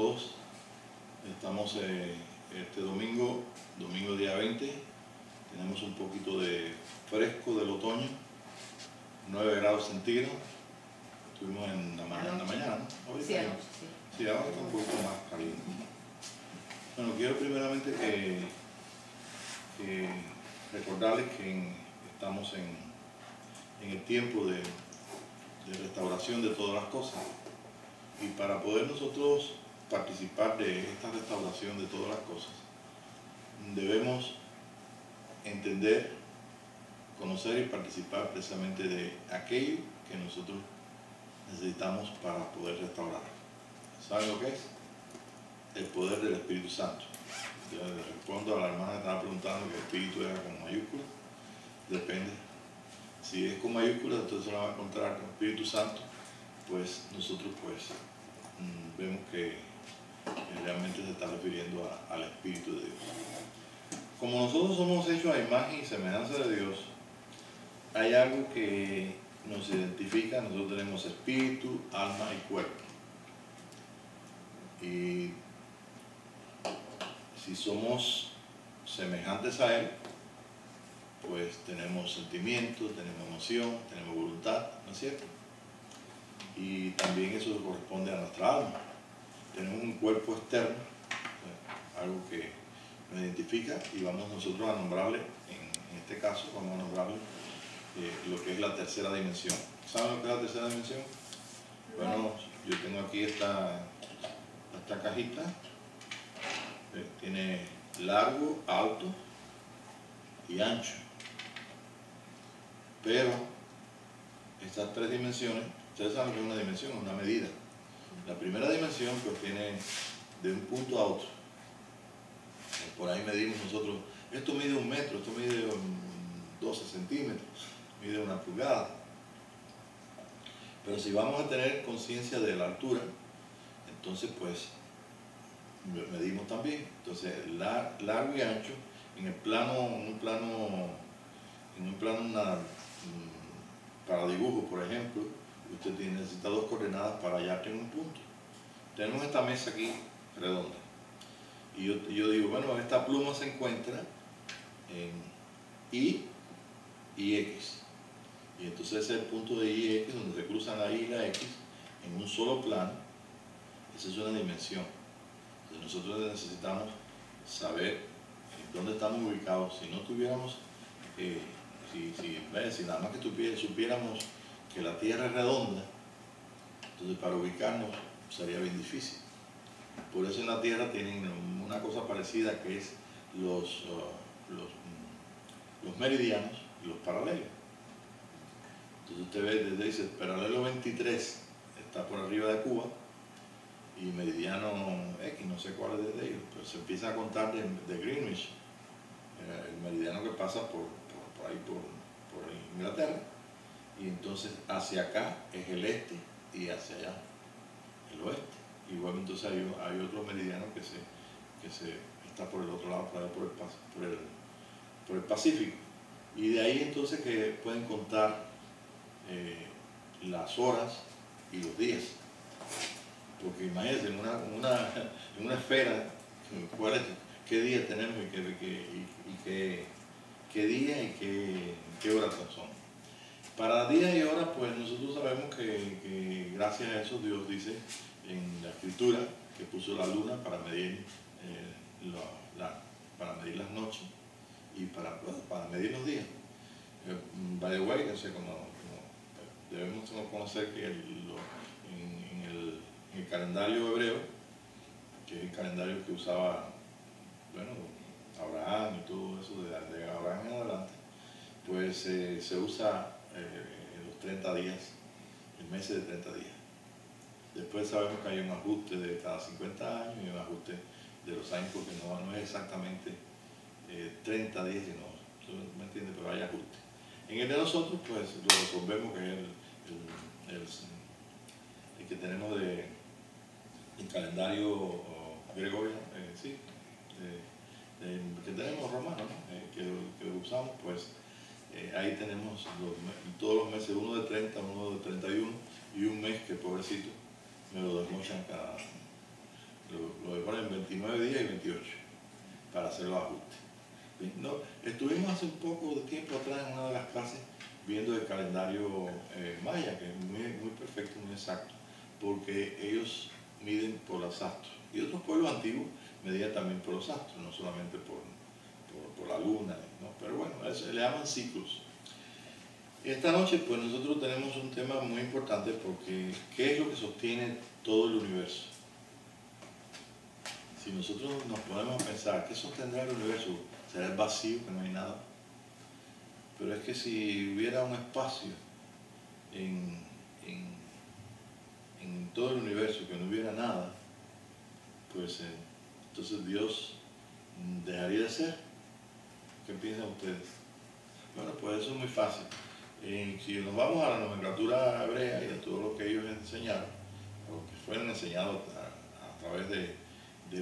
todos. Estamos este domingo día 20. Tenemos un poquito de fresco del otoño, 9 grados centígrados. Estuvimos en la mañana, ¿no? Ahorita sí, ahora está un poquito más caliente. Bueno, quiero primeramente recordarles que estamos en el tiempo de restauración de todas las cosas. Y para poder nosotros participar de esta restauración de todas las cosas, debemos entender, conocer y participar precisamente de aquello que nosotros necesitamos para poder restaurar. ¿Saben lo que es? El poder del Espíritu Santo. Yo le respondo a la hermana que estaba preguntando que el Espíritu era con mayúscula. Depende. Si es con mayúscula, entonces se la va a encontrar con Espíritu Santo. Pues nosotros vemos que realmente se está refiriendo al Espíritu de Dios. Como nosotros somos hechos a imagen y semejanza de Dios, hay algo que nos identifica. Nosotros tenemos espíritu, alma y cuerpo. Y si somos semejantes a Él, pues tenemos sentimientos, tenemos emoción, tenemos voluntad, ¿no es cierto? Y también eso corresponde a nuestra alma. Tenemos un cuerpo externo, algo que nos identifica, y vamos nosotros a nombrarle, en este caso, vamos a nombrarle lo que es la tercera dimensión. ¿Saben lo que es la tercera dimensión? Bueno, yo tengo aquí esta cajita, tiene largo, alto y ancho. Pero estas tres dimensiones, ustedes saben que es una dimensión, una medida. La primera dimensión pues tiene de un punto a otro. Por ahí medimos nosotros, esto mide 1 metro, esto mide 12 centímetros, mide 1 pulgada. Pero si vamos a tener conciencia de la altura, entonces pues medimos también. Entonces largo y ancho, en un plano para dibujo, por ejemplo, usted necesita 2 coordenadas para hallar en un punto. Tenemos esta mesa aquí redonda. Y yo digo, bueno, esta pluma se encuentra en Y y X. Y entonces ese es el punto de Y y X, donde se cruzan la Y y la X en un solo plano. Esa es una dimensión. Entonces nosotros necesitamos saber dónde estamos ubicados. Si no tuviéramos, si nada más que supiéramos que la Tierra es redonda, entonces para ubicarnos sería bien difícil. Por eso en la Tierra tienen una cosa parecida, que es los meridianos y los paralelos. Entonces usted ve, dice, paralelo 23 está por arriba de Cuba, y meridiano X, no sé cuál es de ellos, pero se empieza a contar de Greenwich, el meridiano que pasa por Inglaterra, y entonces hacia acá es el este y hacia allá el oeste. Y luego entonces hay otro meridiano que está por el otro lado, por el Pacífico. Y de ahí entonces que pueden contar las horas y los días. Porque imagínense, en una esfera, qué día tenemos y qué día y qué horas son. Para días y horas, pues nosotros sabemos que gracias a eso Dios dice en la Escritura que puso la luna para medir las noches y para medir los días. By the way, debemos conocer que en el calendario hebreo, que es el calendario que usaba, bueno, Abraham y todo eso, de Abraham en adelante, pues se usa los 30 días, el mes de 30 días. Después sabemos que hay un ajuste de cada 50 años y un ajuste de los años, porque no es exactamente 30 días, sino, ¿me entiende? Pero hay ajuste. En el de nosotros, pues lo resolvemos, que es el que tenemos del calendario gregoriano, que tenemos romano, ¿no? que lo usamos, pues ahí tenemos todos los meses, uno de 30, uno de 31 y un mes que, pobrecito, me lo desmochan lo ponen 29 días y 28 para hacer los ajustes. No, estuvimos hace un poco de tiempo atrás en una de las clases viendo el calendario maya, que es muy perfecto, muy exacto, porque ellos miden por los astros. Y otros pueblos antiguos medían también por los astros, no solamente por la luna, ¿no? Pero bueno, le llaman ciclos. Esta noche pues nosotros tenemos un tema muy importante porque ¿qué es lo que sostiene todo el universo? Si nosotros nos ponemos a pensar, ¿qué sostendrá el universo? ¿Será el vacío, que no hay nada? Pero es que si hubiera un espacio en todo el universo que no hubiera nada, pues entonces Dios dejaría de ser. ¿Qué piensan ustedes? Bueno, pues eso es muy fácil. Si nos vamos a la nomenclatura hebrea y a todo lo que ellos enseñaron, o que fueron enseñados a través de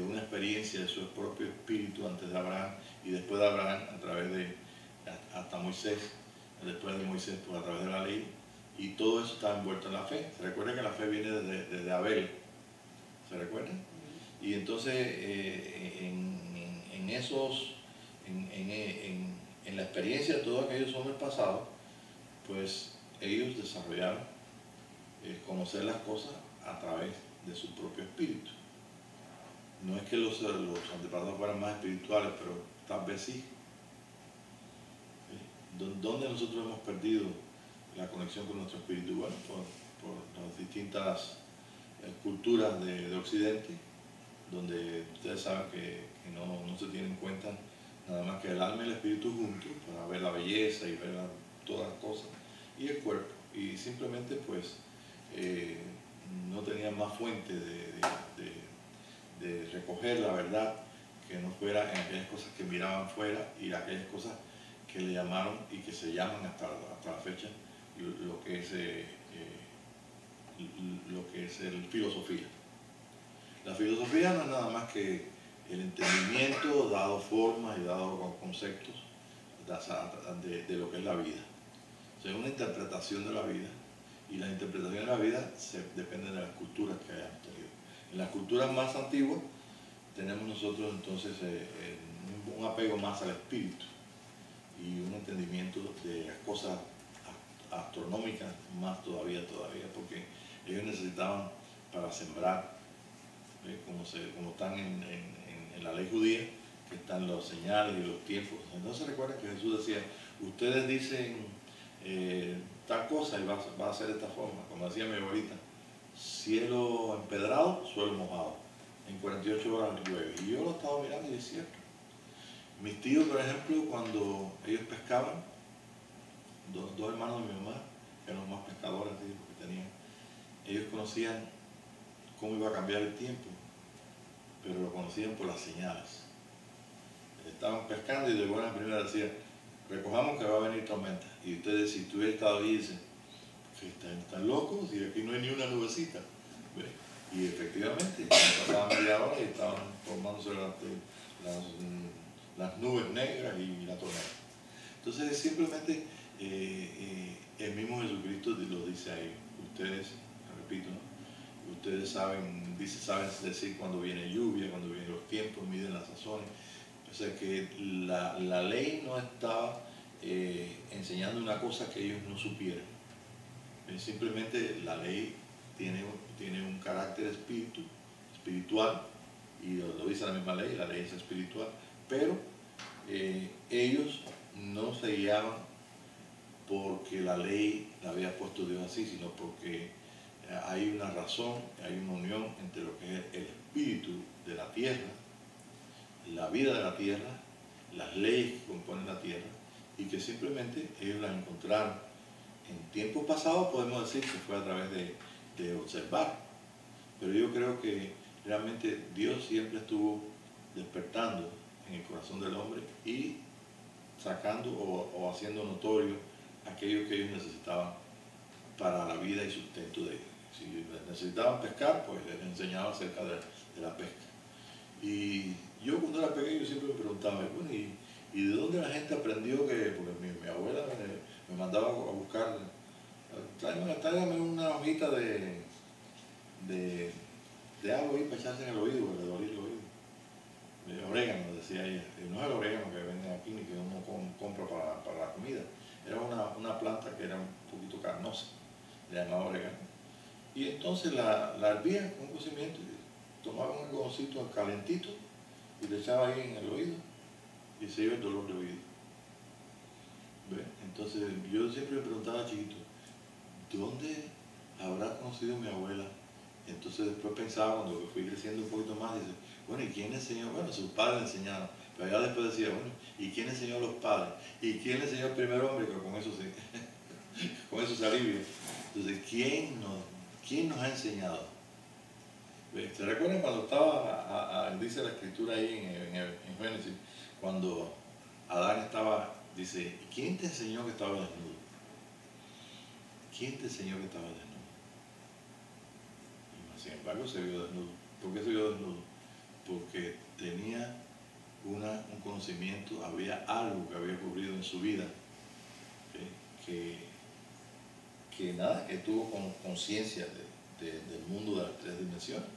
una experiencia de su propio espíritu antes de Abraham y después de Abraham a través de hasta Moisés, después de Moisés pues a través de la ley, y todo eso está envuelto en la fe. Se recuerda que la fe viene desde Abel, ¿se recuerdan? Y entonces en la experiencia de todos aquellos hombres pasados, pues ellos desarrollaron conocer las cosas a través de su propio espíritu. No es que los antepasados fueran más espirituales, pero tal vez sí. ¿Dónde nosotros hemos perdido la conexión con nuestro espíritu? Bueno, por las distintas culturas de Occidente, donde ustedes saben que no se tiene en cuenta nada más que el alma y el espíritu juntos para ver la belleza y ver todas las cosas, y el cuerpo, y simplemente pues no tenían más fuente de recoger la verdad que no fuera en aquellas cosas que miraban fuera y aquellas cosas que le llamaron y que se llaman hasta la fecha lo que es el filosofía. La filosofía no es nada más que el entendimiento dado formas y dado conceptos de lo que es la vida. O sea, es una interpretación de la vida, y las interpretaciones de la vida dependen de las culturas que hayamos tenido. En las culturas más antiguas tenemos nosotros entonces un apego más al espíritu y un entendimiento de las cosas astronómicas más todavía, porque ellos necesitaban para sembrar, como están en la ley judía, que están los señales y los tiempos. Entonces recuerden que Jesús decía, ustedes dicen tal cosa y va a ser de esta forma, como decía mi abuelita, cielo empedrado, suelo mojado, en 48 horas llueve. Y yo lo estaba mirando y es cierto. Mis tíos, por ejemplo, cuando ellos pescaban, dos hermanos de mi mamá, que eran los más pescadores que tenían, ellos conocían cómo iba a cambiar el tiempo, pero lo conocían por las señales. Estaban pescando y de buena primera decían, recojamos que va a venir tormenta. Y ustedes, si tú hubieras estado ahí, dicen, que están locos y aquí no hay ni una nubecita. ¿Ves? Y efectivamente, pasaban media hora y estaban formándose las nubes negras y la tormenta. Entonces simplemente el mismo Jesucristo lo dice ahí. Ustedes, repito, ¿no? Ustedes saben decir cuando viene lluvia, cuando vienen los tiempos, miden las sazones. O sea que la ley no estaba enseñando una cosa que ellos no supieran. Simplemente la ley tiene un carácter espiritual, y lo dice la misma ley, la ley es espiritual, pero ellos no se guiaban porque la ley la había puesto Dios así, sino porque hay una razón, hay una unión entre lo que es el espíritu de la tierra, la vida de la tierra, las leyes que componen la tierra, y que simplemente ellos las encontraron. En tiempos pasados podemos decir que fue a través de observar, pero yo creo que realmente Dios siempre estuvo despertando en el corazón del hombre y sacando o haciendo notorio aquello que ellos necesitaban para la vida y sustento de ellos. Si necesitaban pescar, pues les enseñaba acerca de la pesca. Y yo cuando era pequeño siempre me preguntaba, bueno, ¿y de dónde la gente aprendió que? Porque mi abuela me mandaba a buscar, tráigame una hojita de de algo ahí para echarse en el oído, para dolor el oído. Orégano, decía ella. Y no es el orégano que venden aquí ni que uno compra para la comida. Era una planta que era un poquito carnosa, le llamaba orégano. Y entonces la hervía con un cocimiento, y tomaba un algodoncito calentito y le echaba ahí en el oído y se iba el dolor de oído. ¿Ve? Entonces yo siempre me preguntaba chiquito, ¿dónde habrá conocido mi abuela? Entonces después pensaba, cuando fui creciendo un poquito más, dice, bueno, ¿y quién le enseñó? Bueno, sus padres le enseñaron. Pero ya después decía, bueno, ¿y quién le enseñó a los padres? ¿Y quién le enseñó al primer hombre? Que con eso con eso se alivia. Entonces, ¿quién nos ha enseñado? ¿Se recuerdan cuando estaba, dice la escritura ahí en Génesis, cuando Adán estaba, dice, ¿quién te enseñó que estaba desnudo? ¿Quién te enseñó que estaba desnudo? Y sin embargo se vio desnudo. ¿Por qué se vio desnudo? Porque tenía un conocimiento, había algo que había ocurrido en su vida, que tuvo conciencia del mundo de las tres dimensiones.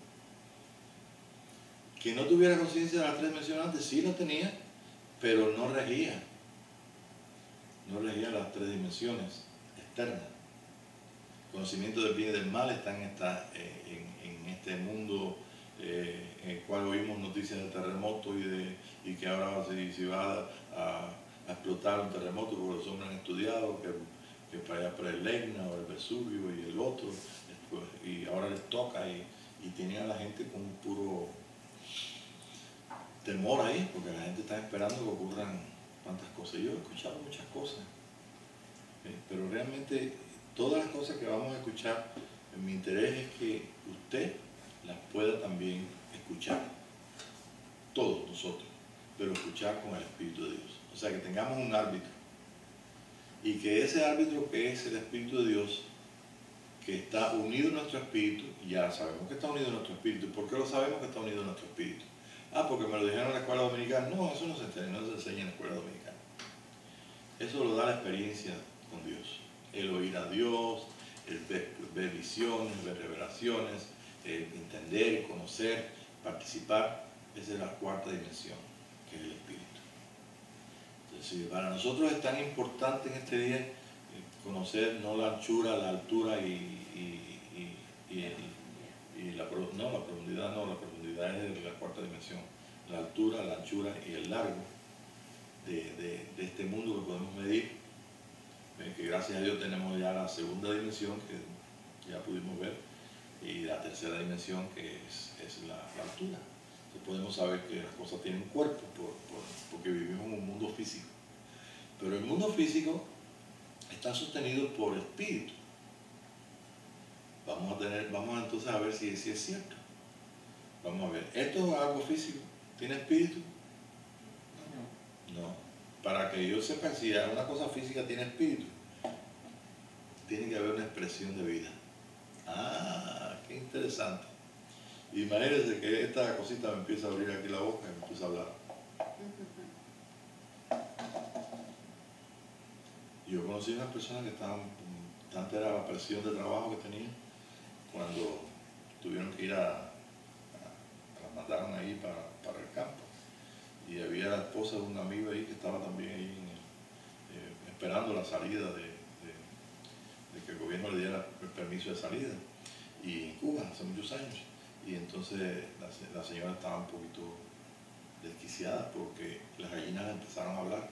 Que no tuviera conciencia de las tres dimensiones antes, sí lo tenía, pero no regía las tres dimensiones externas. El conocimiento del bien y del mal está en este mundo en el cual oímos noticias de terremotos y que ahora se va a explotar un terremoto porque los hombres han estudiado que para allá para el Etna o el Vesubio y el otro, después, y ahora les toca y tienen a la gente con un puro temor ahí, porque la gente está esperando que ocurran tantas cosas. Yo he escuchado muchas cosas, pero realmente todas las cosas que vamos a escuchar, mi interés es que usted las pueda también escuchar, todos nosotros, pero escuchar con el Espíritu de Dios. O sea, que tengamos un árbitro, y que ese árbitro, que es el Espíritu de Dios, que está unido en nuestro espíritu, ya sabemos que está unido en nuestro espíritu. ¿Por qué lo sabemos que está unido en nuestro espíritu? Ah, porque me lo dijeron en la escuela dominicana. No, eso no se enseña en la escuela dominicana. Eso lo da la experiencia con Dios. El oír a Dios, el ver visiones, ver revelaciones, el entender, conocer, participar. Esa es la cuarta dimensión, que es el espíritu. Entonces, para nosotros es tan importante en este día conocer no la anchura, la altura la profundidad, la profundidad es de la cuarta dimensión, la altura, la anchura y el largo de este mundo que podemos medir, que gracias a Dios tenemos ya la segunda dimensión que ya pudimos ver, y la tercera dimensión que es la altura. Entonces podemos saber que las cosas tienen cuerpo porque vivimos en un mundo físico, pero el mundo físico está sostenido por espíritu. Vamos entonces a ver si es cierto. Vamos a ver, ¿esto es algo físico? ¿Tiene espíritu? No. Para que yo sepa si una cosa física tiene espíritu, tiene que haber una expresión de vida. Ah, qué interesante. Imagínense que esta cosita me empieza a abrir aquí la boca y me empieza a hablar. Yo conocí a unas personas que estaban, tanta era la presión de trabajo que tenían, cuando tuvieron que ir las mandaron ahí para el campo. Y había la esposa de un amigo ahí que estaba también ahí esperando la salida de que el gobierno le diera el permiso de salida. Y en Cuba, hace muchos años. Y entonces la señora estaba un poquito desquiciada porque las gallinas empezaron a hablar.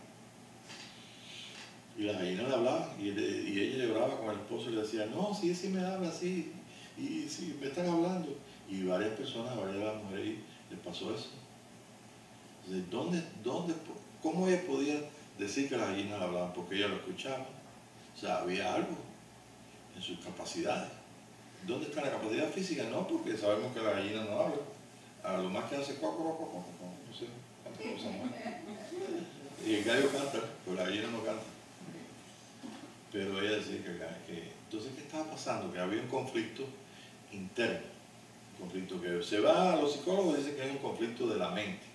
Y las gallinas le hablaban y ella le hablaba con el esposo y le decía, no, sí me habla así, y sí, me están hablando. Y varias personas, varias de las mujeres les pasó eso. Entonces, cómo ella podía decir que las gallinas hablaban? Porque ella lo escuchaba. O sea, había algo en sus capacidades. ¿Dónde está la capacidad física? No, porque sabemos que la gallina no habla. A lo más que hace no sé cuántas cosas más. Y el gallo canta, pero la gallina no canta. Pero ella decía que entonces, ¿qué estaba pasando? Que había un conflicto interno. Un conflicto que se va a los psicólogos, dicen que es un conflicto de la mente.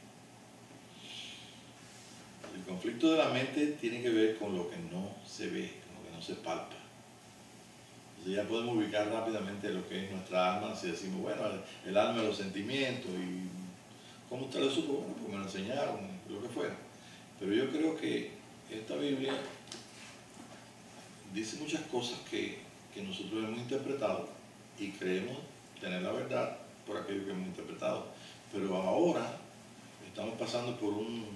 El conflicto de la mente tiene que ver con lo que no se ve, con lo que no se palpa. Entonces ya podemos ubicar rápidamente lo que es nuestra alma, si decimos, bueno, el alma de los sentimientos, y ¿cómo usted lo supo? Bueno, pues me lo enseñaron, lo que fuera. Pero yo creo que esta Biblia dice muchas cosas que nosotros hemos interpretado y creemos tener la verdad por aquello que hemos interpretado. Pero ahora estamos pasando por un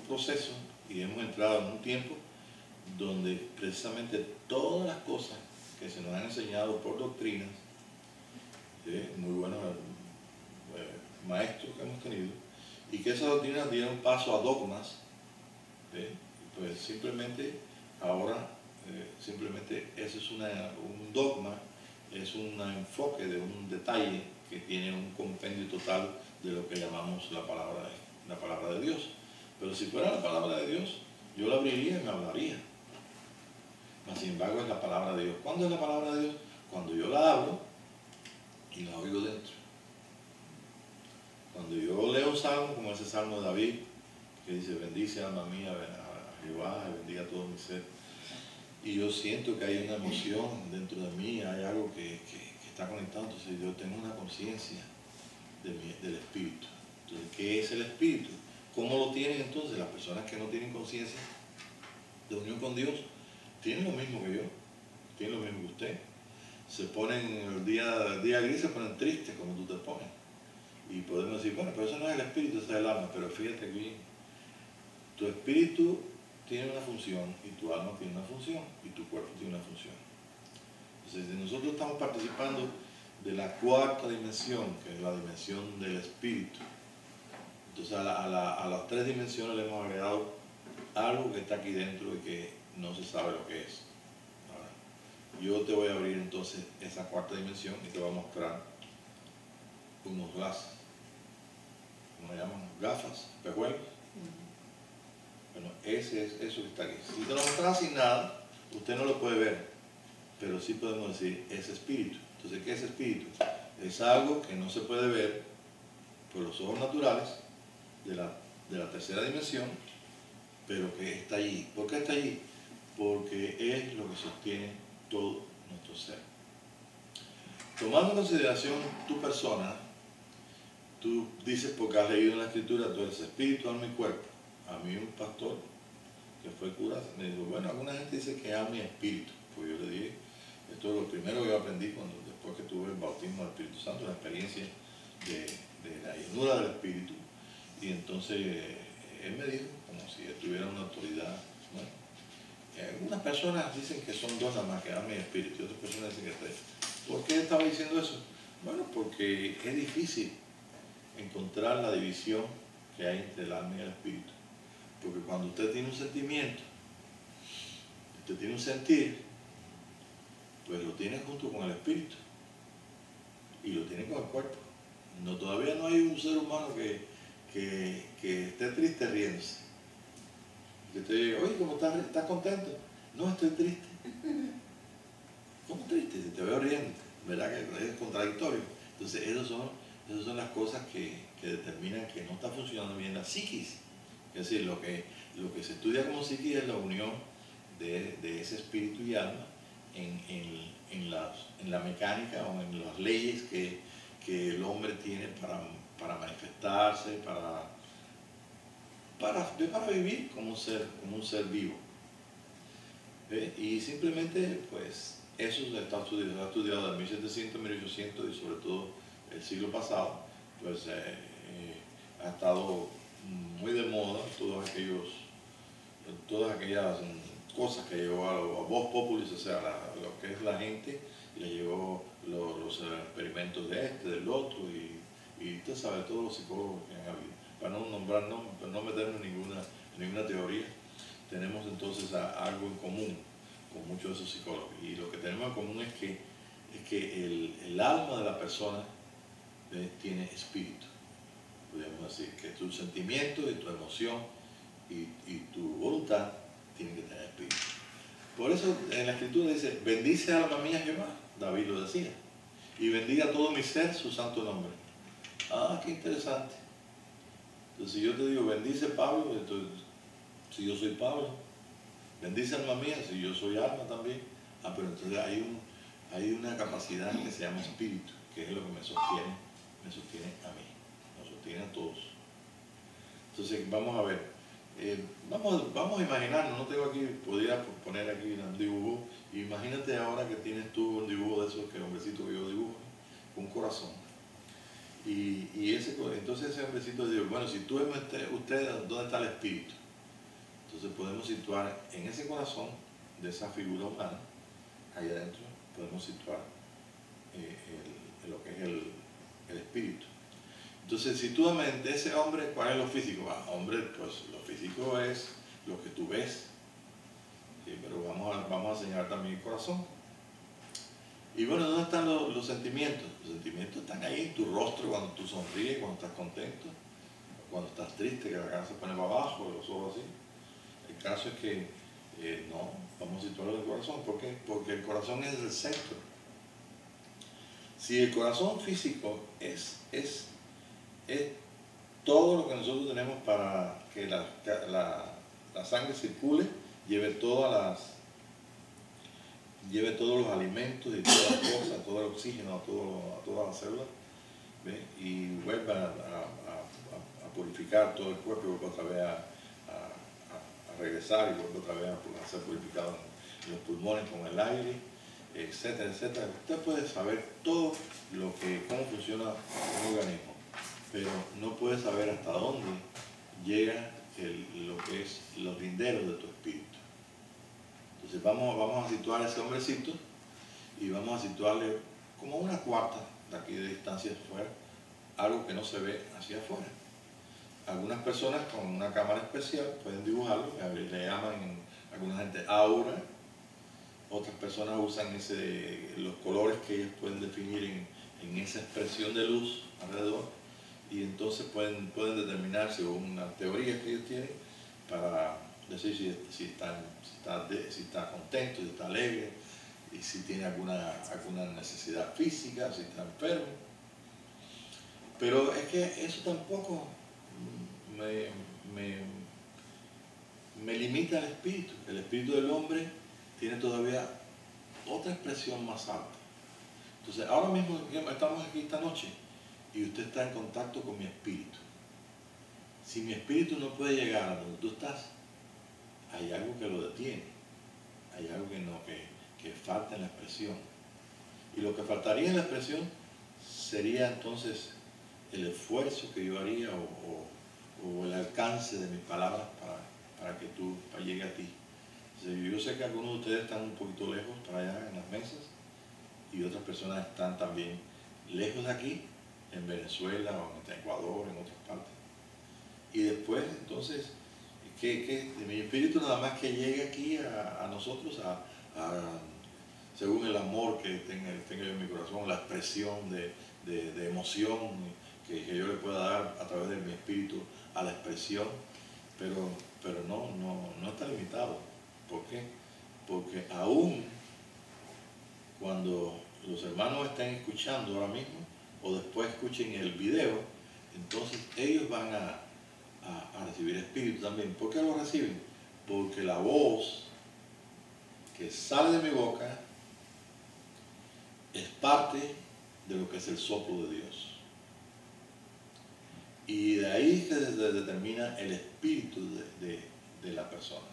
proceso y hemos entrado en un tiempo donde precisamente todas las cosas que se nos han enseñado por doctrinas, muy buenos maestros que hemos tenido, y que esas doctrinas dieron paso a dogmas, pues simplemente ahora, simplemente eso es un dogma, es un enfoque de un detalle que tiene un compendio total de lo que llamamos la palabra de Dios. Pero si fuera la palabra de Dios, yo la abriría y me hablaría. Mas, sin embargo, es la palabra de Dios. ¿Cuándo es la palabra de Dios? Cuando yo la abro y la oigo dentro. Cuando yo leo un salmo, como ese salmo de David, que dice, bendice alma mía a Jehová, y bendiga todo mi ser. Y yo siento que hay una emoción dentro de mí, hay algo que está conectado, entonces yo tengo una conciencia del espíritu. Entonces, ¿qué es el espíritu? ¿Cómo lo tienen entonces las personas que no tienen conciencia de unión con Dios? Tienen lo mismo que yo, tienen lo mismo que usted. Se ponen el día gris, se ponen tristes como tú te pones. Y podemos decir, bueno, pero eso no es el espíritu, eso es el alma. Pero fíjate bien, tu espíritu tiene una función y tu alma tiene una función y tu cuerpo tiene una función. Entonces, nosotros estamos participando de la cuarta dimensión, que es la dimensión del espíritu. Entonces, a las tres dimensiones le hemos agregado algo que está aquí dentro y que no se sabe lo que es. Ahora, yo te voy a abrir entonces esa cuarta dimensión y te voy a mostrar unos glasses. ¿Cómo le llaman? Gafas, espejuelos. Bueno, ese es eso que está aquí. Si te lo mostrara sin nada, usted no lo puede ver, pero sí podemos decir, es espíritu. Entonces, ¿qué es espíritu? Es algo que no se puede ver por los ojos naturales de la tercera dimensión, pero que está allí. ¿Por qué está allí? Porque es lo que sostiene todo nuestro ser. Tomando en consideración tu persona, tú dices, porque has leído en la Escritura, tú eres espíritu, alma y cuerpo. A mí un pastor que fue cura me dijo, bueno, alguna gente dice que alma y espíritu. Pues yo le dije, esto es lo primero que yo aprendí después que tuve el bautismo del Espíritu Santo, la experiencia de la llenura del Espíritu. Y entonces él me dijo, como si él tuviera una autoridad. Bueno, algunas personas dicen que son dos nada más, que alma y espíritu, y otras personas dicen que tres. ¿Por qué estaba diciendo eso? Bueno, porque es difícil encontrar la división que hay entre el alma y el espíritu. Porque cuando usted tiene un sentimiento, usted tiene un sentir, pues lo tiene junto con el espíritu y lo tiene con el cuerpo. No, todavía no hay un ser humano que esté triste riéndose. Que te diga, oye, ¿cómo estás? ¿Estás contento? No, estoy triste. ¿Cómo triste? Si te veo riendo, ¿verdad que es contradictorio? Entonces, esas son las cosas que determinan que no está funcionando bien la psiquis. Es decir, lo que se estudia como psiquis es la unión de ese espíritu y alma en la mecánica o en las leyes que el hombre tiene para manifestarse, para vivir como un ser vivo. Y simplemente, pues, eso se ha estudiado de 1700, 1800 y sobre todo el siglo pasado, pues ha estado muy de moda todas aquellas cosas que llevó a voz populi, o sea, lo que es la gente, y le llevó los experimentos del otro, y usted sabe, todos los psicólogos que han habido. Para no nombrar nombres, para no meternos en ninguna teoría, tenemos entonces algo en común con muchos de esos psicólogos. Y lo que tenemos en común es que el alma de la persona tiene espíritu. Podríamos decir que tu sentimiento y tu emoción y tu voluntad tienen que tener espíritu. Por eso en la Escritura dice, bendice alma mía Jehová, David lo decía, y bendiga todo mi ser su santo nombre. Ah, qué interesante. Entonces, si yo te digo, bendice Pablo, entonces, si yo soy Pablo, bendice alma mía, si yo soy alma también. Ah, pero entonces hay una capacidad que se llama espíritu, que es lo que me sostiene a mí, nos sostiene a todos. Entonces, vamos a ver, vamos a imaginarnos, no tengo aquí, podría poner aquí un dibujo, imagínate ahora que tienes tú un dibujo de esos, que el hombrecito que yo dibujo, con un corazón. Entonces ese hombrecito dice, bueno, si tú eres usted, ¿dónde está el espíritu? Entonces podemos situar en ese corazón de esa figura humana, ahí adentro, podemos situar lo que es el espíritu. Entonces, situadamente, ese hombre, ¿cuál es lo físico? Hombre, pues lo físico es lo que tú ves, ¿sí? Pero vamos a señalar también el corazón. Y bueno, ¿dónde están los sentimientos? Los sentimientos están ahí en tu rostro cuando tú sonríes, cuando estás contento, cuando estás triste, que la cara se pone para abajo, los ojos así. El caso es que no, vamos a situarlo en el corazón. ¿Por qué? Porque el corazón es el centro. Si el corazón físico es todo lo que nosotros tenemos para que la sangre circule, lleve todos los alimentos y todas las cosas, todo el oxígeno a todas las células, ¿ve? Y vuelva a purificar todo el cuerpo, y vuelva otra vez a regresar, y vuelva otra vez a ser purificado en los pulmones con el aire, etcétera, etcétera. Usted puede saber todo cómo funciona un organismo, pero no puede saber hasta dónde llega lo que es los linderos de tu espíritu. Entonces vamos a situar a ese hombrecito y vamos a situarle como una cuarta de aquí de distancia hacia afuera, algo que no se ve hacia afuera. Algunas personas con una cámara especial pueden dibujarlo, le llaman alguna gente aura. Otras personas usan los colores que ellos pueden definir en esa expresión de luz alrededor, y entonces pueden determinar, según una teoría que ellos tienen, para decir si está contento, si está alegre, y si tiene alguna necesidad física, si está enfermo. Pero es que eso tampoco me limita al espíritu. El espíritu del hombre tiene todavía otra expresión más alta. Entonces, ahora mismo estamos aquí esta noche y usted está en contacto con mi espíritu. Si mi espíritu no puede llegar a donde tú estás, hay algo que lo detiene, hay algo que falta en la expresión. Y lo que faltaría en la expresión sería entonces el esfuerzo que yo haría o el alcance de mis palabras para que tú llegue a ti. Yo sé que algunos de ustedes están un poquito lejos para allá en las mesas, y otras personas están también lejos de aquí, en Venezuela o en Ecuador, en otras partes. Y después, entonces, mi espíritu nada más que llegue aquí a nosotros, según el amor que tenga yo en mi corazón, la expresión de emoción que yo le pueda dar a través de mi espíritu a la expresión, pero no está limitado. ¿Por qué? Porque aún cuando los hermanos estén escuchando ahora mismo, o después escuchen el video, entonces ellos van a recibir espíritu también. ¿Por qué lo reciben? Porque la voz que sale de mi boca es parte de lo que es el soplo de Dios. Y de ahí se determina el espíritu de la persona.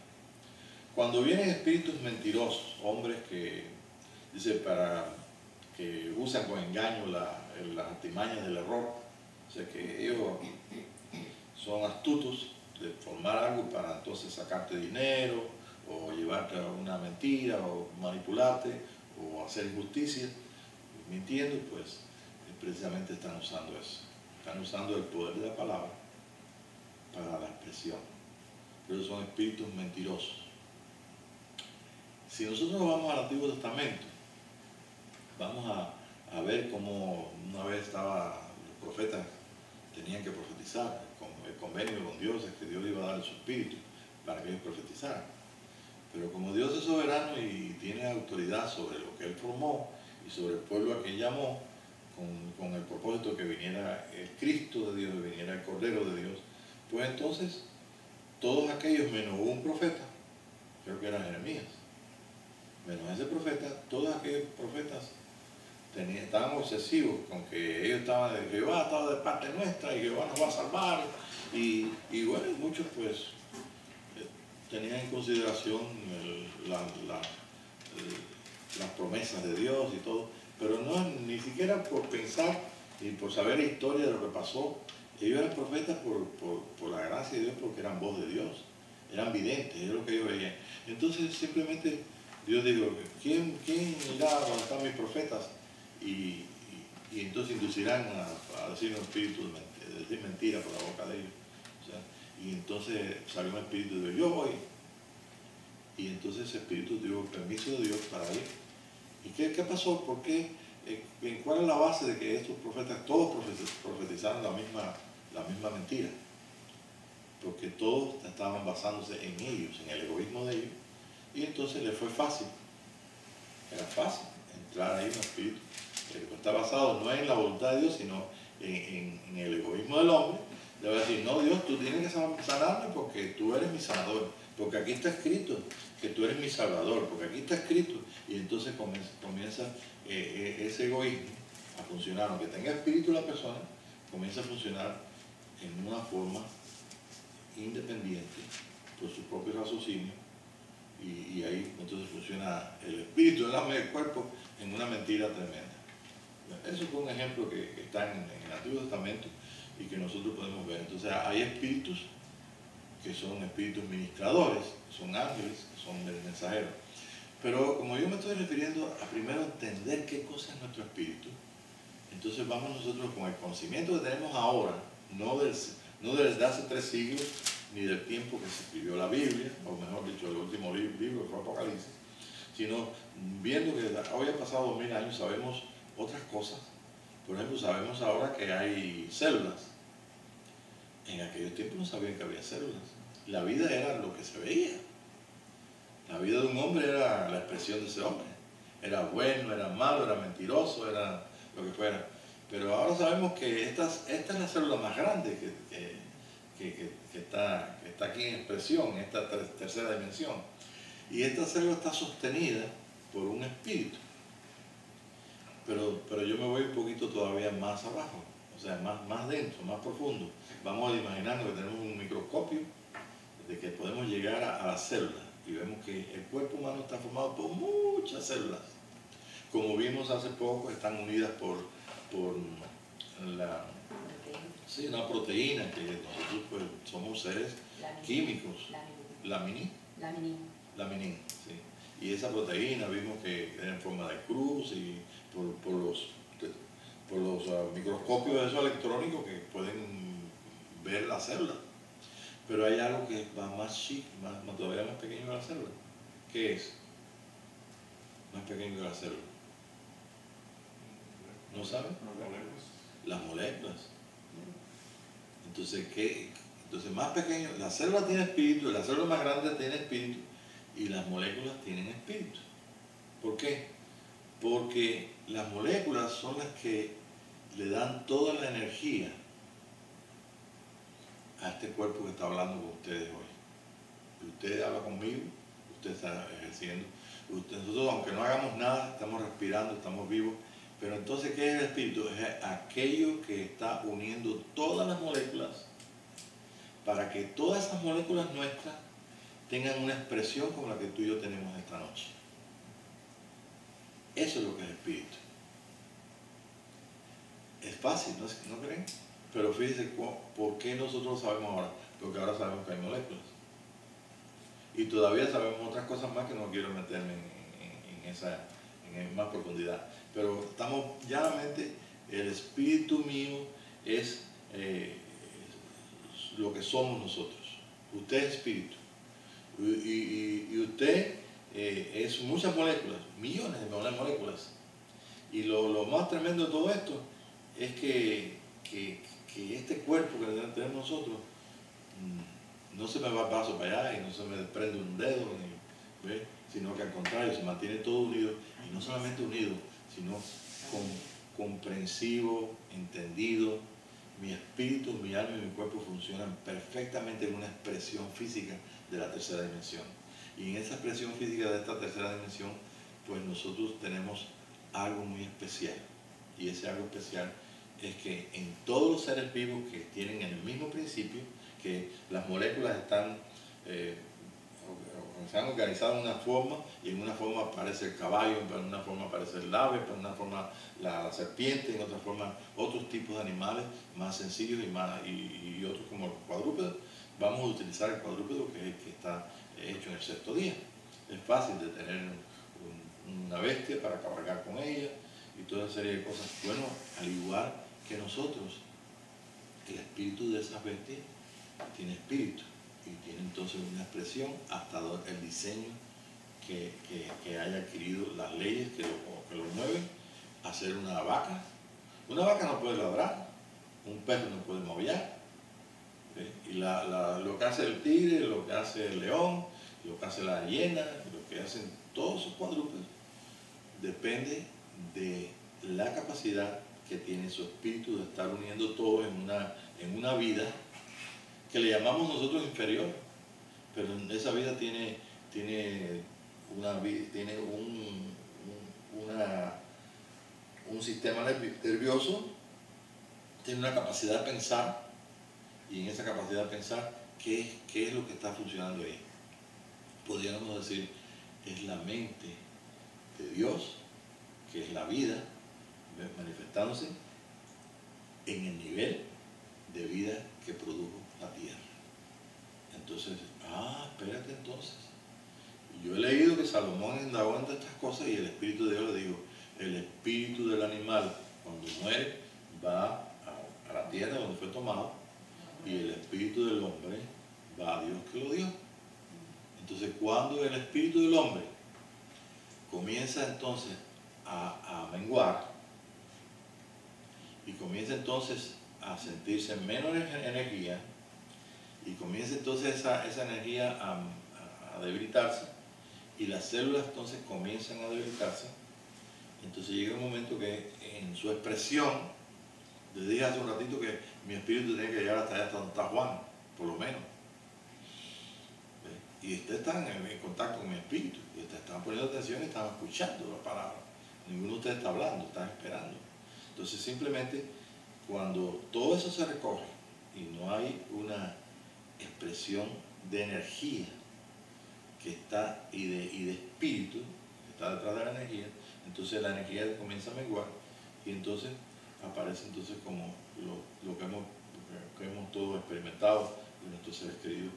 Cuando vienen espíritus mentirosos, hombres que usan con engaño las artimañas del error, o sea que ellos son astutos de formar algo para entonces sacarte dinero, o llevarte a una mentira, o manipularte, o hacer injusticia, mintiendo, pues precisamente están usando eso. Están usando el poder de la palabra para la expresión. Pero son espíritus mentirosos. Si nosotros vamos al Antiguo Testamento, vamos a ver cómo una vez los profetas tenían que profetizar, con el convenio con Dios es que Dios iba a dar su espíritu para que ellos profetizaran. Pero como Dios es soberano y tiene autoridad sobre lo que Él formó y sobre el pueblo a quien llamó, con el propósito que viniera el Cristo de Dios, que viniera el Cordero de Dios, pues entonces todos aquellos menos un profeta, creo que era Jeremías, Menos ese profeta, todos aquellos profetas estaban obsesivos con que ellos estaban de Jehová, estaba de parte nuestra y Jehová nos va a salvar. Y bueno, muchos pues tenían en consideración las promesas de Dios y todo, pero no ni siquiera por pensar y por saber la historia de lo que pasó. Ellos eran profetas por la gracia de Dios, porque eran voz de Dios, eran videntes, es lo que ellos veían. Entonces simplemente Dios dijo, ¿quién irá a donde están mis profetas? Y entonces inducirán a decir un espíritu de decir mentira por la boca de ellos. O sea, y entonces salió un espíritu de Dios, yo voy. Y entonces ese espíritu dio permiso de Dios para ir. ¿Y qué pasó? ¿Por qué? ¿Cuál es la base de que estos profetas, todos profetizaron la misma mentira? Porque todos estaban basándose en ellos, en el egoísmo de ellos. Y entonces les fue fácil. Era fácil entrar ahí en un espíritu. Está basado no en la voluntad de Dios, sino en el egoísmo del hombre. Le va a decir, no, Dios, tú tienes que sanarme porque tú eres mi sanador, porque aquí está escrito que tú eres mi salvador, porque aquí está escrito. Y entonces comienza ese egoísmo a funcionar, aunque tenga espíritu la persona, comienza a funcionar en una forma independiente, por su propio raciocinio, y ahí entonces funciona el espíritu, el alma y el cuerpo en una mentira tremenda. Eso fue un ejemplo que está en el Antiguo Testamento y que nosotros podemos ver. Entonces hay espíritus que son espíritus ministradores, son ángeles, son mensajeros. Pero como yo me estoy refiriendo a primero entender qué cosa es nuestro espíritu, entonces vamos nosotros con el conocimiento que tenemos ahora, no desde hace 3 siglos, ni del tiempo que se escribió la Biblia, o mejor dicho, el último libro que fue Apocalipsis, sino viendo que hoy ha pasado 2000 años, sabemos otras cosas. Por ejemplo, sabemos ahora que hay células. En aquellos tiempos no sabían que había células. La vida era lo que se veía. La vida de un hombre era la expresión de ese hombre. Era bueno, era malo, era mentiroso, era lo que fuera. Pero ahora sabemos que esta es la célula más grande que está aquí en expresión, en esta tercera dimensión. Y esta célula está sostenida por un espíritu. Pero yo me voy un poquito todavía más abajo, o sea, más dentro, más profundo. Vamos a imaginar que tenemos un microscopio de que podemos llegar a la célula y vemos que el cuerpo humano está formado por muchas células. Como vimos hace poco, están unidas por una proteína, que nosotros pues, somos seres químicos. Laminin, sí. Y esa proteína vimos que era en forma de cruz y por los microscopios esos electrónicos que pueden ver la célula. Pero hay algo que va más chico, todavía más pequeño que la célula. ¿Qué es? Más pequeño que la célula. ¿No saben? Las moléculas. Entonces, Entonces, más pequeño, la célula tiene espíritu, la célula más grande tiene espíritu y las moléculas tienen espíritu. ¿Por qué? Porque las moléculas son las que le dan toda la energía a este cuerpo que está hablando con ustedes hoy. Usted habla conmigo, usted está ejerciendo. Nosotros, aunque no hagamos nada, estamos respirando, estamos vivos. Pero entonces, ¿qué es el espíritu? Es aquello que está uniendo todas las moléculas para que todas esas moléculas nuestras tengan una expresión como la que tú y yo tenemos esta noche. Eso es lo que es espíritu. Es fácil, ¿no creen? Pero fíjense por qué nosotros lo sabemos ahora. Porque ahora sabemos que hay moléculas. Y todavía sabemos otras cosas más que no quiero meterme en más profundidad. Pero estamos llanamente, el espíritu mío es lo que somos nosotros. Usted es espíritu. Y usted es muchas moléculas, millones de moléculas. Y lo más tremendo de todo esto es que este cuerpo que tenemos nosotros no se me va el brazo para allá y no se me desprende un dedo, sino que al contrario, se mantiene todo unido, y no solamente unido, sino comprensivo, entendido. Mi espíritu, mi alma y mi cuerpo funcionan perfectamente en una expresión física de la tercera dimensión. Y en esa expresión física de esta tercera dimensión pues nosotros tenemos algo muy especial. Y ese algo especial es que en todos los seres vivos que tienen el mismo principio, que las moléculas se han organizado en una forma, y en una forma aparece el caballo, en una forma aparece el ave, en una forma la serpiente, en otra forma otros tipos de animales más sencillos y otros como el cuadrúpedo. Vamos a utilizar el cuadrúpedo, que es el que está hecho en el sexto día. Es fácil de tener una bestia para cabalgar con ella y toda una serie de cosas. Bueno, al igual que nosotros, el espíritu de esas bestias tiene espíritu y tiene entonces una expresión hasta el diseño que haya adquirido, las leyes que lo mueven a ser una vaca. Una vaca no puede ladrar, un perro no puede maullar, y lo que hace el tigre, lo que hace el león, lo que hace la hiena, lo que hacen todos esos cuadrúpedos, depende de la capacidad que tiene su espíritu de estar uniendo todo en una vida que le llamamos nosotros inferior, pero esa vida tiene un sistema nervioso, tiene una capacidad de pensar, y en esa capacidad de pensar, ¿qué es lo que está funcionando ahí? Podríamos decir, es la mente de Dios, que es la vida, manifestándose en el nivel de vida que produjo la tierra. Entonces, espérate entonces. Yo he leído que Salomón indagó en estas cosas y el Espíritu de Dios le dijo, el espíritu del animal cuando muere va a la tierra donde fue tomado y el espíritu del hombre va a Dios que lo dio. Entonces, cuando el espíritu del hombre comienza entonces a menguar y comienza entonces a sentirse menos energía y comienza entonces esa energía a debilitarse y las células entonces comienzan a debilitarse, entonces llega un momento que en su expresión, les dije hace un ratito que mi espíritu tiene que llegar hasta allá, hasta donde está Juan, por lo menos. Y ustedes están en contacto con mi espíritu, y ustedes están poniendo atención y están escuchando la palabra. Ninguno de ustedes está hablando, están esperando. Entonces simplemente cuando todo eso se recoge y no hay una expresión de energía que está y de espíritu que está detrás de la energía, entonces la energía comienza a menguar y entonces aparece entonces como lo que hemos todos experimentado de nuestros seres queridos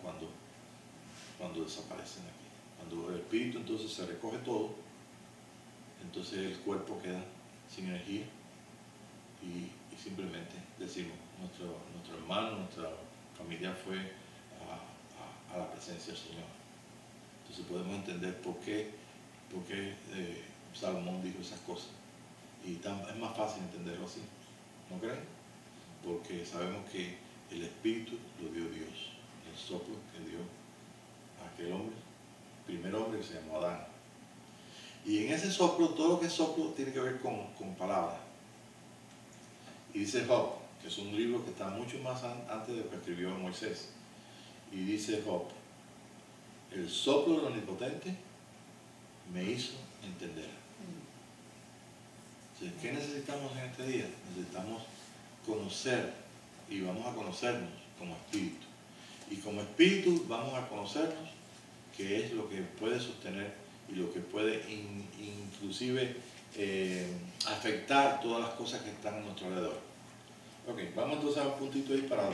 cuando desaparecen aquí. Cuando el espíritu entonces se recoge todo, entonces el cuerpo queda sin energía y simplemente decimos, nuestro hermano, nuestra familia fue a la presencia del Señor. Entonces podemos entender por qué Salomón dijo esas cosas. Y es más fácil entenderlo así, ¿no creen? Porque sabemos que el espíritu lo dio Dios, el soplo que dio a aquel hombre, el primer hombre que se llamó Adán. Y en ese soplo, todo lo que es soplo tiene que ver con palabras. Y dice Job, que es un libro que está mucho más antes de lo que escribió Moisés. Y dice Job, el soplo del Omnipotente me hizo entender. Entonces, ¿qué necesitamos en este día? Necesitamos conocer, y vamos a conocernos como espíritu. Y como espíritu vamos a conocernos qué es lo que puede sostener y lo que puede inclusive afectar todas las cosas que están a nuestro alrededor. Ok, vamos entonces a un puntito ahí para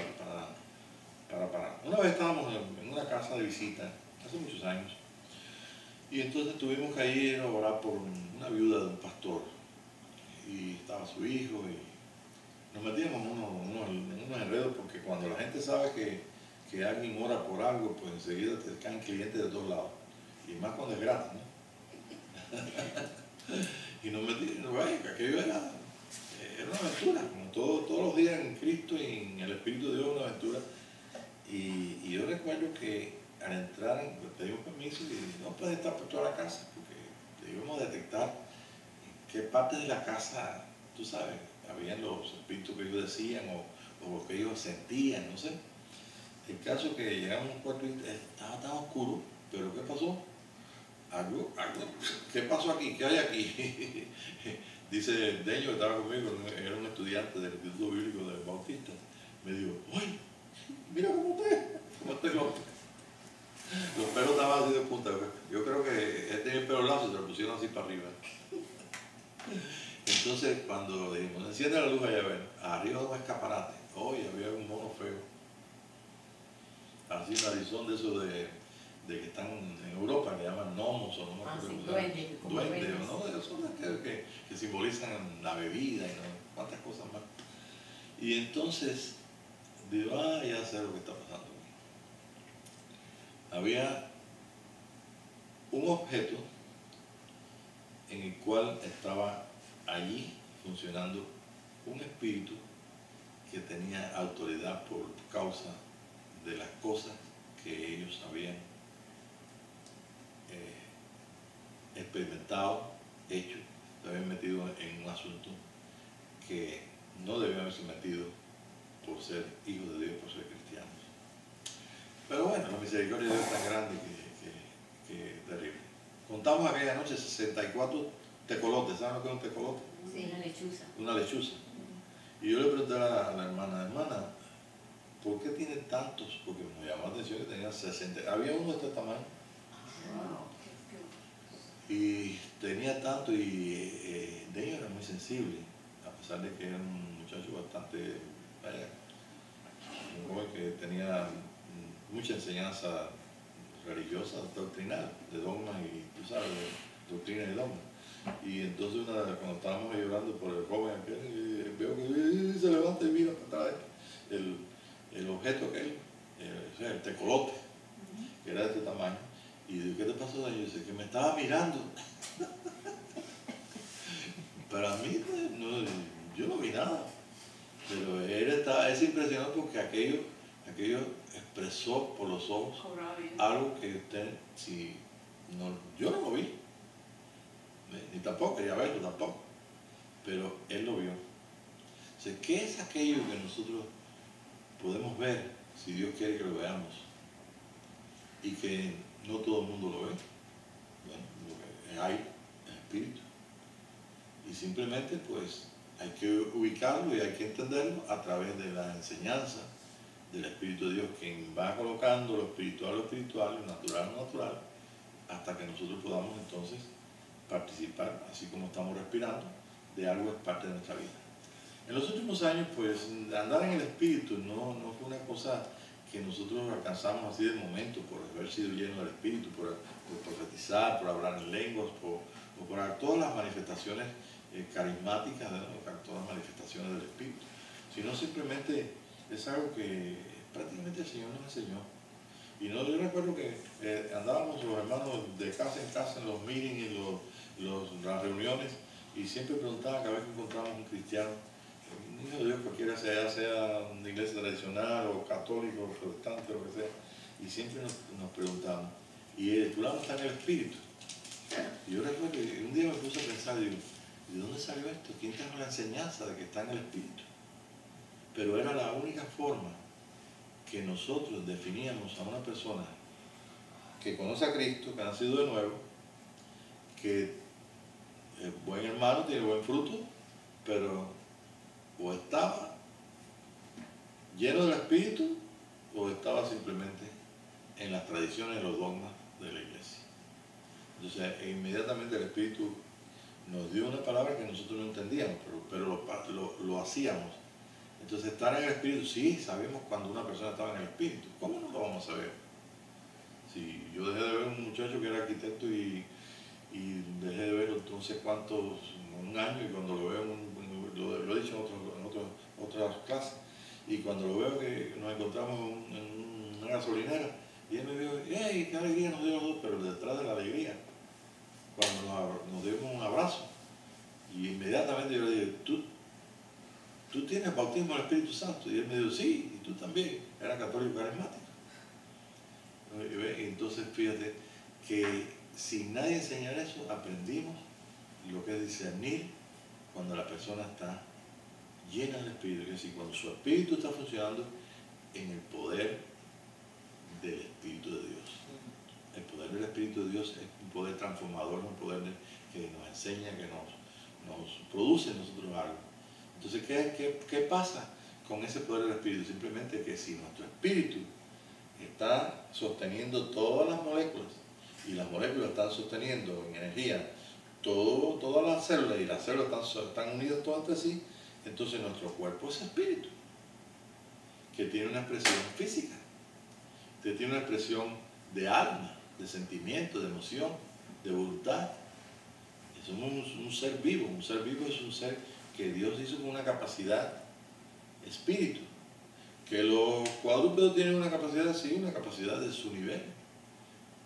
parar. Una vez estábamos en una casa de visita, hace muchos años, y entonces tuvimos que ir a orar por una viuda de un pastor, y estaba su hijo, y nos metíamos en unos enredos, porque cuando la gente sabe que alguien ora por algo, pues enseguida te caen clientes de todos lados, y más cuando es gratis, ¿no? Y nos metimos, que aquello era una aventura, como todos los días en Cristo y en el Espíritu de Dios, una aventura. Y yo recuerdo que al entrar, le pedimos permiso y no puedes estar por toda la casa, porque debíamos detectar en qué parte de la casa, tú sabes, habían los espíritus que ellos decían o lo que ellos sentían, no sé. El caso es que llegamos a un cuarto y estaba tan oscuro, pero ¿qué pasó? ¿Qué pasó aquí? ¿Qué hay aquí? Dice Deño, que estaba conmigo, era un estudiante del Instituto Bíblico de Bautista, me dijo, ¡ay! Mira cómo está el hombre. Los pelos estaban así de punta. Yo creo que él tenía el pelo lazo y se lo pusieron así para arriba. Entonces, cuando dijimos, enciende la luz allá, ven, arriba de un escaparate, hoy había un mono feo. Así, narizón de esos de que están en Europa, que llaman gnomos o no me acuerdo. Duendes, ¿no? Esos son que simbolizan la bebida y no cuántas cosas más. Y entonces, digo, ya sé lo que está pasando. Había un objeto en el cual estaba allí funcionando un espíritu que tenía autoridad por causa de las cosas que ellos habían experimentado, hecho, se habían metido en un asunto que no debían haberse metido por ser hijos de Dios, por ser cristianos. Pero bueno, la misericordia de Dios es tan grande que es terrible. Contamos aquella noche 64 tecolotes. ¿Saben lo que es un tecolote? Sí, una lechuza. Una lechuza. Y yo le pregunté a la hermana, ¿por qué tiene tantos? Porque me llamó la atención que tenía 60. Había uno de este tamaño. Y tenía tanto, y de ellos era muy sensible, a pesar de que era un muchacho bastante, un joven que tenía mucha enseñanza religiosa, doctrinal, de dogmas y, tú sabes, de doctrina y dogmas. Y entonces cuando estábamos llorando por el joven aquel, veo que se levanta y mira para atrás el objeto aquel, o sea, el tecolote, que era de este tamaño. Y digo, ¿qué te pasó, Daniel? Dice, que me estaba mirando. Para mí, no, yo no vi nada. Pero él se impresionó porque aquello expresó por los ojos algo que usted, si no, yo no lo vi. Ni tampoco quería verlo tampoco. Pero él lo vio. O sea, ¿qué es aquello que nosotros podemos ver si Dios quiere que lo veamos? Y que no todo el mundo lo ve. Bueno, lo que hay es espíritu. Y simplemente pues hay que ubicarlo y hay que entenderlo a través de la enseñanza del Espíritu de Dios, quien va colocando lo espiritual, lo natural, hasta que nosotros podamos entonces participar, así como estamos respirando, de algo que es parte de nuestra vida. En los últimos años, pues, andar en el Espíritu no fue una cosa que nosotros alcanzamos así de momento, por haber sido llenos del Espíritu, por profetizar, por hablar en lenguas, o por todas las manifestaciones carismáticas, ¿no? Todas las manifestaciones del Espíritu, sino simplemente es algo que prácticamente el Señor nos enseñó. Y no, yo recuerdo que andábamos los hermanos de casa en casa en los meetings y las reuniones, y siempre preguntaban cada vez que encontramos un cristiano, un hijo de Dios cualquiera sea una iglesia tradicional o católico o protestante o lo que sea, y siempre nos preguntaban, ¿y el fulano está en el Espíritu? Y yo recuerdo que un día me puse a pensar, digo, ¿de dónde salió esto? ¿Quién trajo la enseñanza de que está en el Espíritu? Pero era la única forma que nosotros definíamos a una persona que conoce a Cristo, que ha nacido de nuevo, que es buen hermano, tiene buen fruto, pero o estaba lleno del Espíritu o estaba simplemente en las tradiciones y los dogmas de la iglesia. Entonces, inmediatamente el Espíritu nos dio una palabra que nosotros no entendíamos, pero lo hacíamos. Entonces, estar en el Espíritu, sí, sabemos cuando una persona estaba en el Espíritu. ¿Cómo no lo vamos a saber? Si yo dejé de ver a un muchacho que era arquitecto y dejé de verlo no sé cuántos, un año, y cuando lo veo, lo he dicho en otras clases, y cuando lo veo que nos encontramos en una gasolinera, y él me dijo, ¡hey, qué alegría nos dio los dos! Pero detrás de la alegría, cuando nos dimos un abrazo, y inmediatamente yo le dije, ¿tú tienes bautismo del Espíritu Santo? Y él me dijo, sí, y tú también. Era católico carismático. Y entonces fíjate que sin nadie enseñar eso, aprendimos lo que es discernir cuando la persona está llena del Espíritu. Es decir, cuando su Espíritu está funcionando en el poder del Espíritu de Dios. El poder del Espíritu de Dios es un poder transformador, un poder que nos enseña, que nos produce en nosotros algo. Entonces, ¿qué pasa con ese poder del Espíritu? Simplemente que si nuestro espíritu está sosteniendo todas las moléculas, y las moléculas están sosteniendo en energía todas las células, y las células están unidas todas entre sí, entonces nuestro cuerpo es espíritu, que tiene una expresión física, que tiene una expresión de alma, de sentimiento, de emoción, de voluntad. Somos un ser vivo. Un ser vivo es un ser que Dios hizo con una capacidad espíritu. Que los cuadrúpedos tienen una capacidad, sí, una capacidad de su nivel,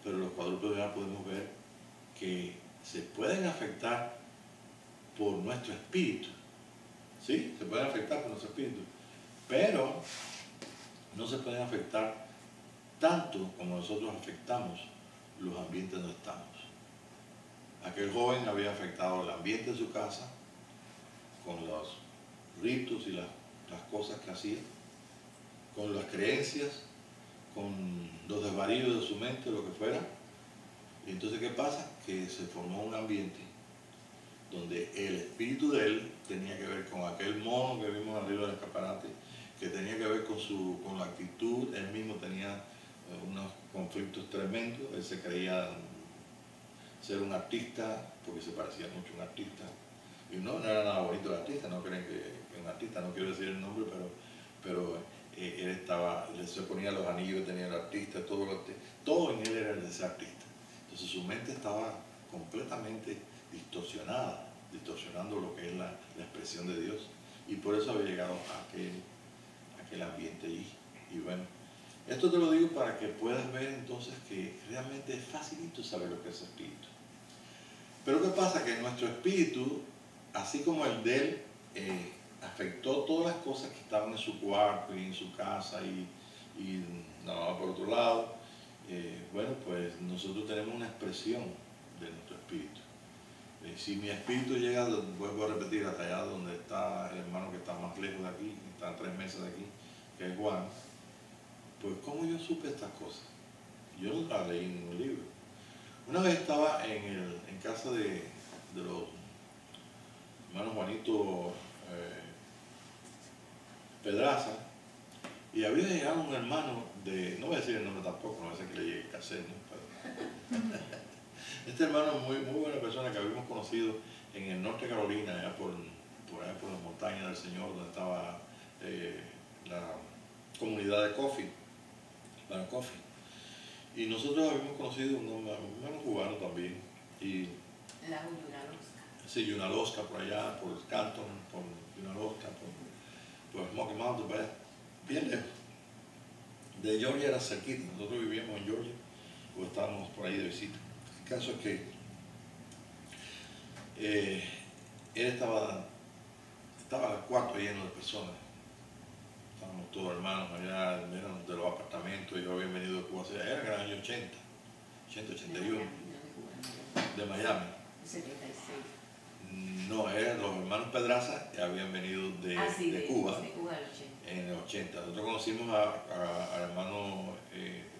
pero los cuadrúpedos ya podemos ver que se pueden afectar por nuestro espíritu, ¿sí? Se pueden afectar por nuestro espíritu, pero no se pueden afectar tanto como nosotros afectamos los ambientes donde estamos. Aquel joven había afectado el ambiente de su casa con los ritos y las cosas que hacía, con las creencias, con los desvaríos de su mente, lo que fuera. Y entonces, ¿qué pasa? Que se formó un ambiente donde el espíritu de él tenía que ver con aquel mono que vimos arriba del escaparate, que tenía que ver con la actitud. Él mismo tenía unos conflictos tremendos. Él se creía ser un artista porque se parecía mucho a un artista, y no era nada bonito el artista. No creen que un artista, no quiero decir el nombre, pero él se ponía los anillos que tenía el artista, todo en él era de ese artista. Entonces su mente estaba completamente distorsionando lo que es la expresión de Dios, y por eso había llegado a aquel ambiente allí. Y bueno, esto te lo digo para que puedas ver entonces que realmente es facilito saber lo que es espíritu. Pero ¿qué pasa? Que nuestro espíritu, así como el de él, afectó todas las cosas que estaban en su cuarto y en su casa y no, por otro lado, bueno, pues nosotros tenemos una expresión de nuestro espíritu. Si mi espíritu llega, vuelvo a repetir, hasta allá donde está el hermano que está más lejos de aquí, que está a 3 meses de aquí, que es Juan, pues ¿cómo yo supe estas cosas? Yo no las leí en ningún libro. Una vez estaba en casa de los hermanos Juanito Pedraza, y había llegado un hermano no voy a decir el nombre tampoco, no voy a decir que le llegue el cassette, ¿no? Pero este hermano es muy buena persona, que habíamos conocido en el norte de Carolina, allá por las montañas del Señor, donde estaba la comunidad de Coffee, para Coffee. Y nosotros habíamos conocido un hermano cubano también. Y la Yunalosca. Sí, Yunalosca, por allá, por Canton, por Yunalosca, por Smoky Mountain, por allá, bien lejos. De Georgia era cerquita, nosotros vivíamos en Georgia, o estábamos por ahí de visita. El caso es que él estaba el cuarto lleno de personas. Estábamos todos hermanos allá, eran de los apartamentos. Yo había venido de Cuba, era en el año 80, 81, de Miami. 76. No, eran los hermanos Pedraza, que habían venido de Cuba, en el 80. Nosotros conocimos al hermano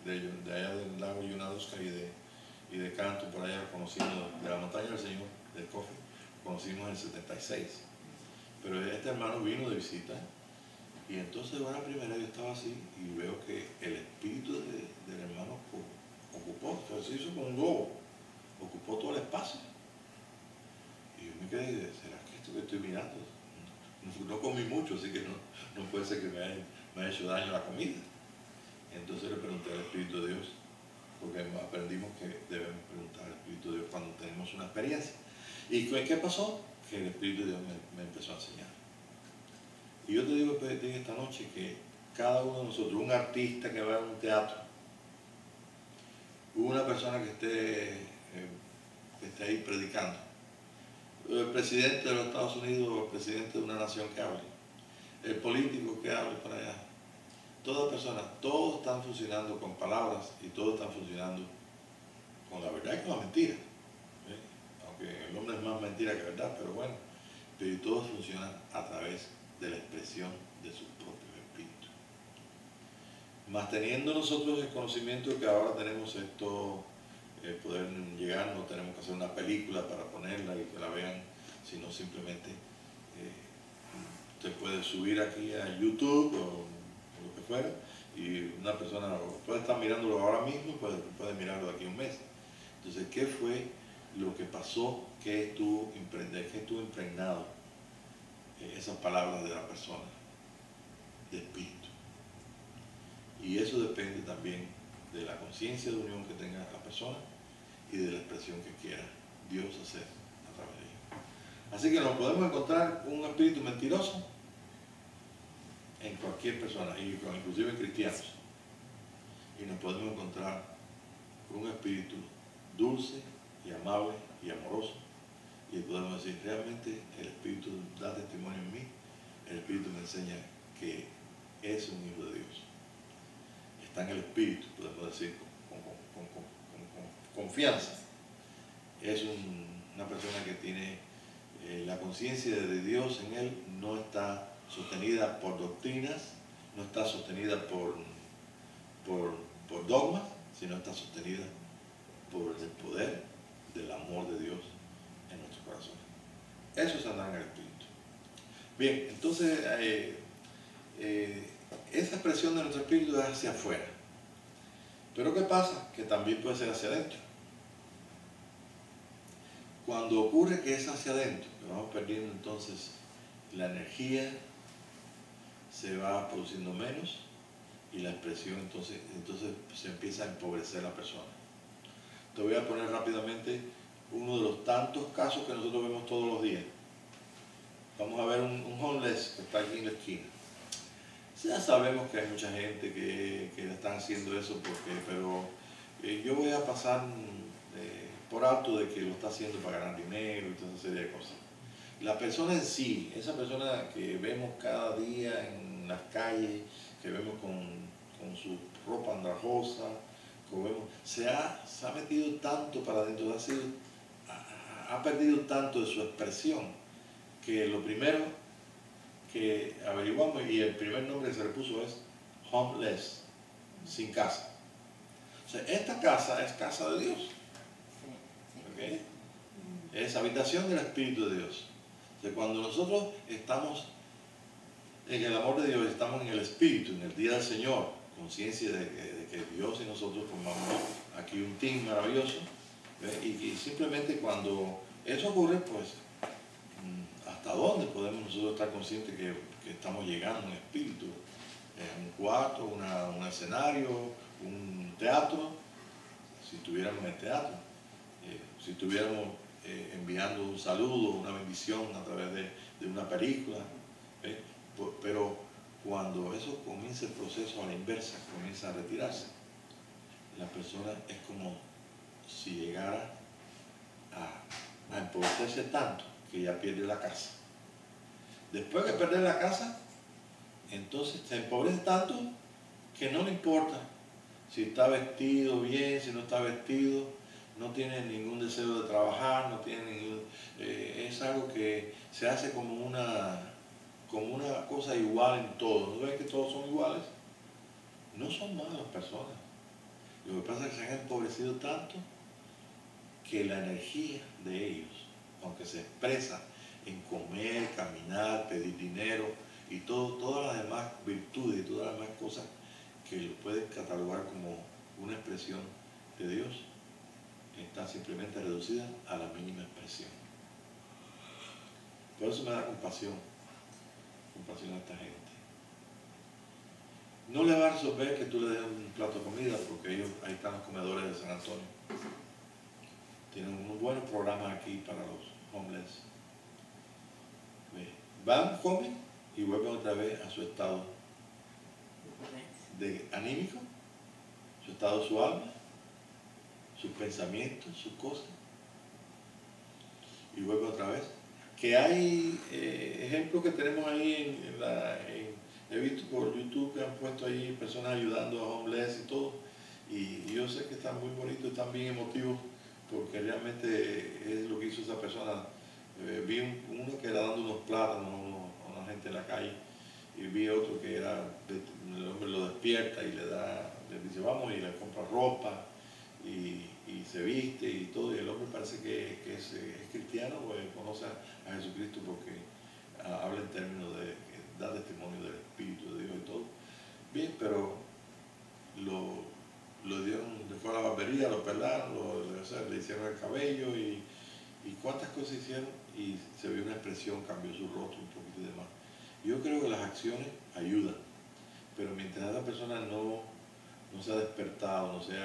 de allá del lago Yunalosca y de Canto, por allá, conocimos de la montaña del Señor, del Coffee, conocimos en el 76. Pero este hermano vino de visita, y entonces de buena primera yo estaba así y veo que el espíritu del hermano ocupó, se hizo con un globo, ocupó todo el espacio. Y yo me quedé, ¿será que esto que estoy mirando? No comí mucho, así que no puede ser que me haya hecho daño la comida. Entonces le pregunté al Espíritu de Dios, porque aprendimos que debemos preguntar al Espíritu de Dios cuando tenemos una experiencia. ¿Y qué pasó? Que el Espíritu de Dios me empezó a enseñar. Y yo te digo esta noche que cada uno de nosotros, un artista que va a un teatro, una persona que esté ahí predicando, el presidente de los Estados Unidos o el presidente de una nación que hable, el político que hable para allá, todas personas, todos están funcionando con palabras y todos están funcionando con la verdad y con la mentira. Aunque el hombre es más mentira que verdad, pero bueno, pero todos funcionan a través de la expresión de sus propios espíritus. Más teniendo nosotros el conocimiento que ahora tenemos estos poder llegar, no tenemos que hacer una película para ponerla y que la vean, sino simplemente usted puede subir aquí a YouTube o lo que fuera, y una persona puede estar mirándolo ahora mismo y puede mirarlo de aquí a un mes. Entonces, ¿qué fue lo que pasó? ¿Qué estuvo impregnado? Esas palabras de la persona, de espíritu. Y eso depende también de la conciencia de unión que tenga la persona y de la expresión que quiera Dios hacer a través de ella. Así que nos podemos encontrar un espíritu mentiroso en cualquier persona, inclusive en cristianos. Y nos podemos encontrar un espíritu dulce y amable y amoroso. Y podemos decir, realmente el Espíritu da testimonio en mí, el Espíritu me enseña que es un hijo de Dios. Está en el Espíritu, podemos decir con confianza. Es una persona que tiene la conciencia de Dios en él, no está sostenida por doctrinas, no está sostenida por dogmas, sino está sostenida por el poder del amor de Dios en nuestro corazón. Eso es andar en el Espíritu. Bien, entonces esa expresión de nuestro Espíritu es hacia afuera. Pero ¿qué pasa? Que también puede ser hacia adentro. Cuando ocurre que es hacia adentro, que vamos perdiendo entonces la energía, se va produciendo menos y la expresión entonces se empieza a empobrecer la persona. Te voy a poner rápidamente uno de los tantos casos que nosotros vemos todos los días. Vamos a ver un homeless que está aquí en la esquina. Ya sabemos que hay mucha gente que están haciendo eso, pero yo voy a pasar por alto de que lo está haciendo para ganar dinero y toda esa serie de cosas. La persona en sí, esa persona que vemos cada día en las calles, que vemos con su ropa andrajosa, se ha metido tanto para adentro, ha perdido tanto de su expresión, que lo primero que averiguamos, y el primer nombre que se le puso es homeless, sin casa. O sea, esta casa es casa de Dios. ¿Okay? Es habitación del Espíritu de Dios. O sea, cuando nosotros estamos en el amor de Dios, estamos en el Espíritu, en el día del Señor, conciencia de que Dios y nosotros formamos aquí un team maravilloso, y simplemente cuando eso ocurre, pues, ¿hasta dónde podemos nosotros estar conscientes que estamos llegando en espíritu? Un cuarto, un escenario, un teatro, si estuviéramos en el teatro, si estuviéramos enviando un saludo, una bendición a través de una película, pero cuando eso comienza el proceso a la inversa, comienza a retirarse, la persona es como si llegara a empobrecerse tanto que ya pierde la casa. Después de perder la casa, entonces se empobrece tanto que no le importa si está vestido bien, si no está vestido, no tiene ningún deseo de trabajar, no tiene ningún, es algo que se hace como una cosa igual en todos. ¿No ves que todos son iguales? No son malas personas. Lo que pasa es que se han empobrecido tanto que la energía de ellos, aunque se expresa en comer, caminar, pedir dinero y todas las demás virtudes y todas las demás cosas que lo pueden catalogar como una expresión de Dios, está simplemente reducida a la mínima expresión. Por eso me da compasión a esta gente. No le va a resolver que tú le des un plato de comida, porque ellos, ahí están los comedores de San Antonio. Tienen unos buenos programas aquí para los homeless. Van, comen y vuelven otra vez a su estado de anímico, su estado de su alma, sus pensamientos, sus cosas, y vuelven otra vez. Que hay ejemplos que tenemos ahí he visto por YouTube que han puesto ahí personas ayudando a homeless y todo, y yo sé que están muy bonitos, están bien emotivos, porque realmente es lo que hizo esa persona. Vi uno que era dando unos plátanos a una gente en la calle, y vi otro que el hombre lo despierta y le dice vamos, y le compra ropa y y se viste y todo, y el hombre parece que es cristiano o conoce a Jesucristo porque habla en términos de, da testimonio del Espíritu de Dios y todo. Bien, pero lo dieron, después a la barbería, lo pelaron, o sea, le hicieron el cabello y cuántas cosas hicieron, y se vio una expresión, cambió su rostro un poquito y demás. Yo creo que las acciones ayudan, pero mientras esa persona no se ha despertado, no se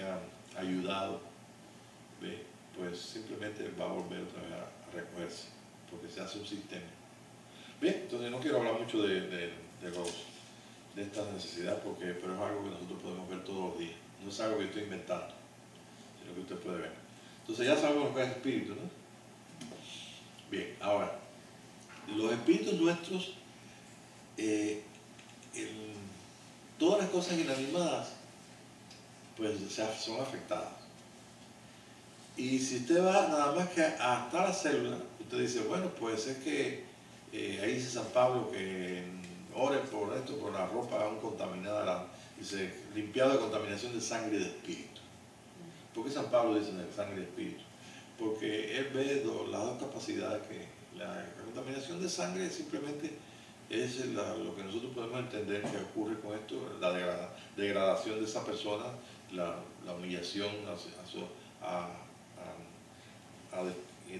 ha ayudado, ¿ve? Pues simplemente va a volver otra vez a recogerse, porque se hace un sistema. Bien, entonces no quiero hablar mucho de esta necesidad, pero es algo que nosotros podemos ver todos los días. No es algo que yo estoy inventando, sino que usted puede ver. Entonces ya sabemos lo que es espíritu, ¿no? Bien, ahora, los espíritus nuestros, todas las cosas inanimadas, pues son afectadas. Y si usted va nada más que hasta la célula, usted dice, bueno, pues es que ahí dice San Pablo que ore por esto, por la ropa aún contaminada, dice, limpiado de contaminación de sangre y de espíritu. ¿Por qué San Pablo dice de sangre y de espíritu? Porque él ve las dos capacidades que la contaminación de sangre simplemente es lo que nosotros podemos entender que ocurre con esto, la degradación de esa persona, la humillación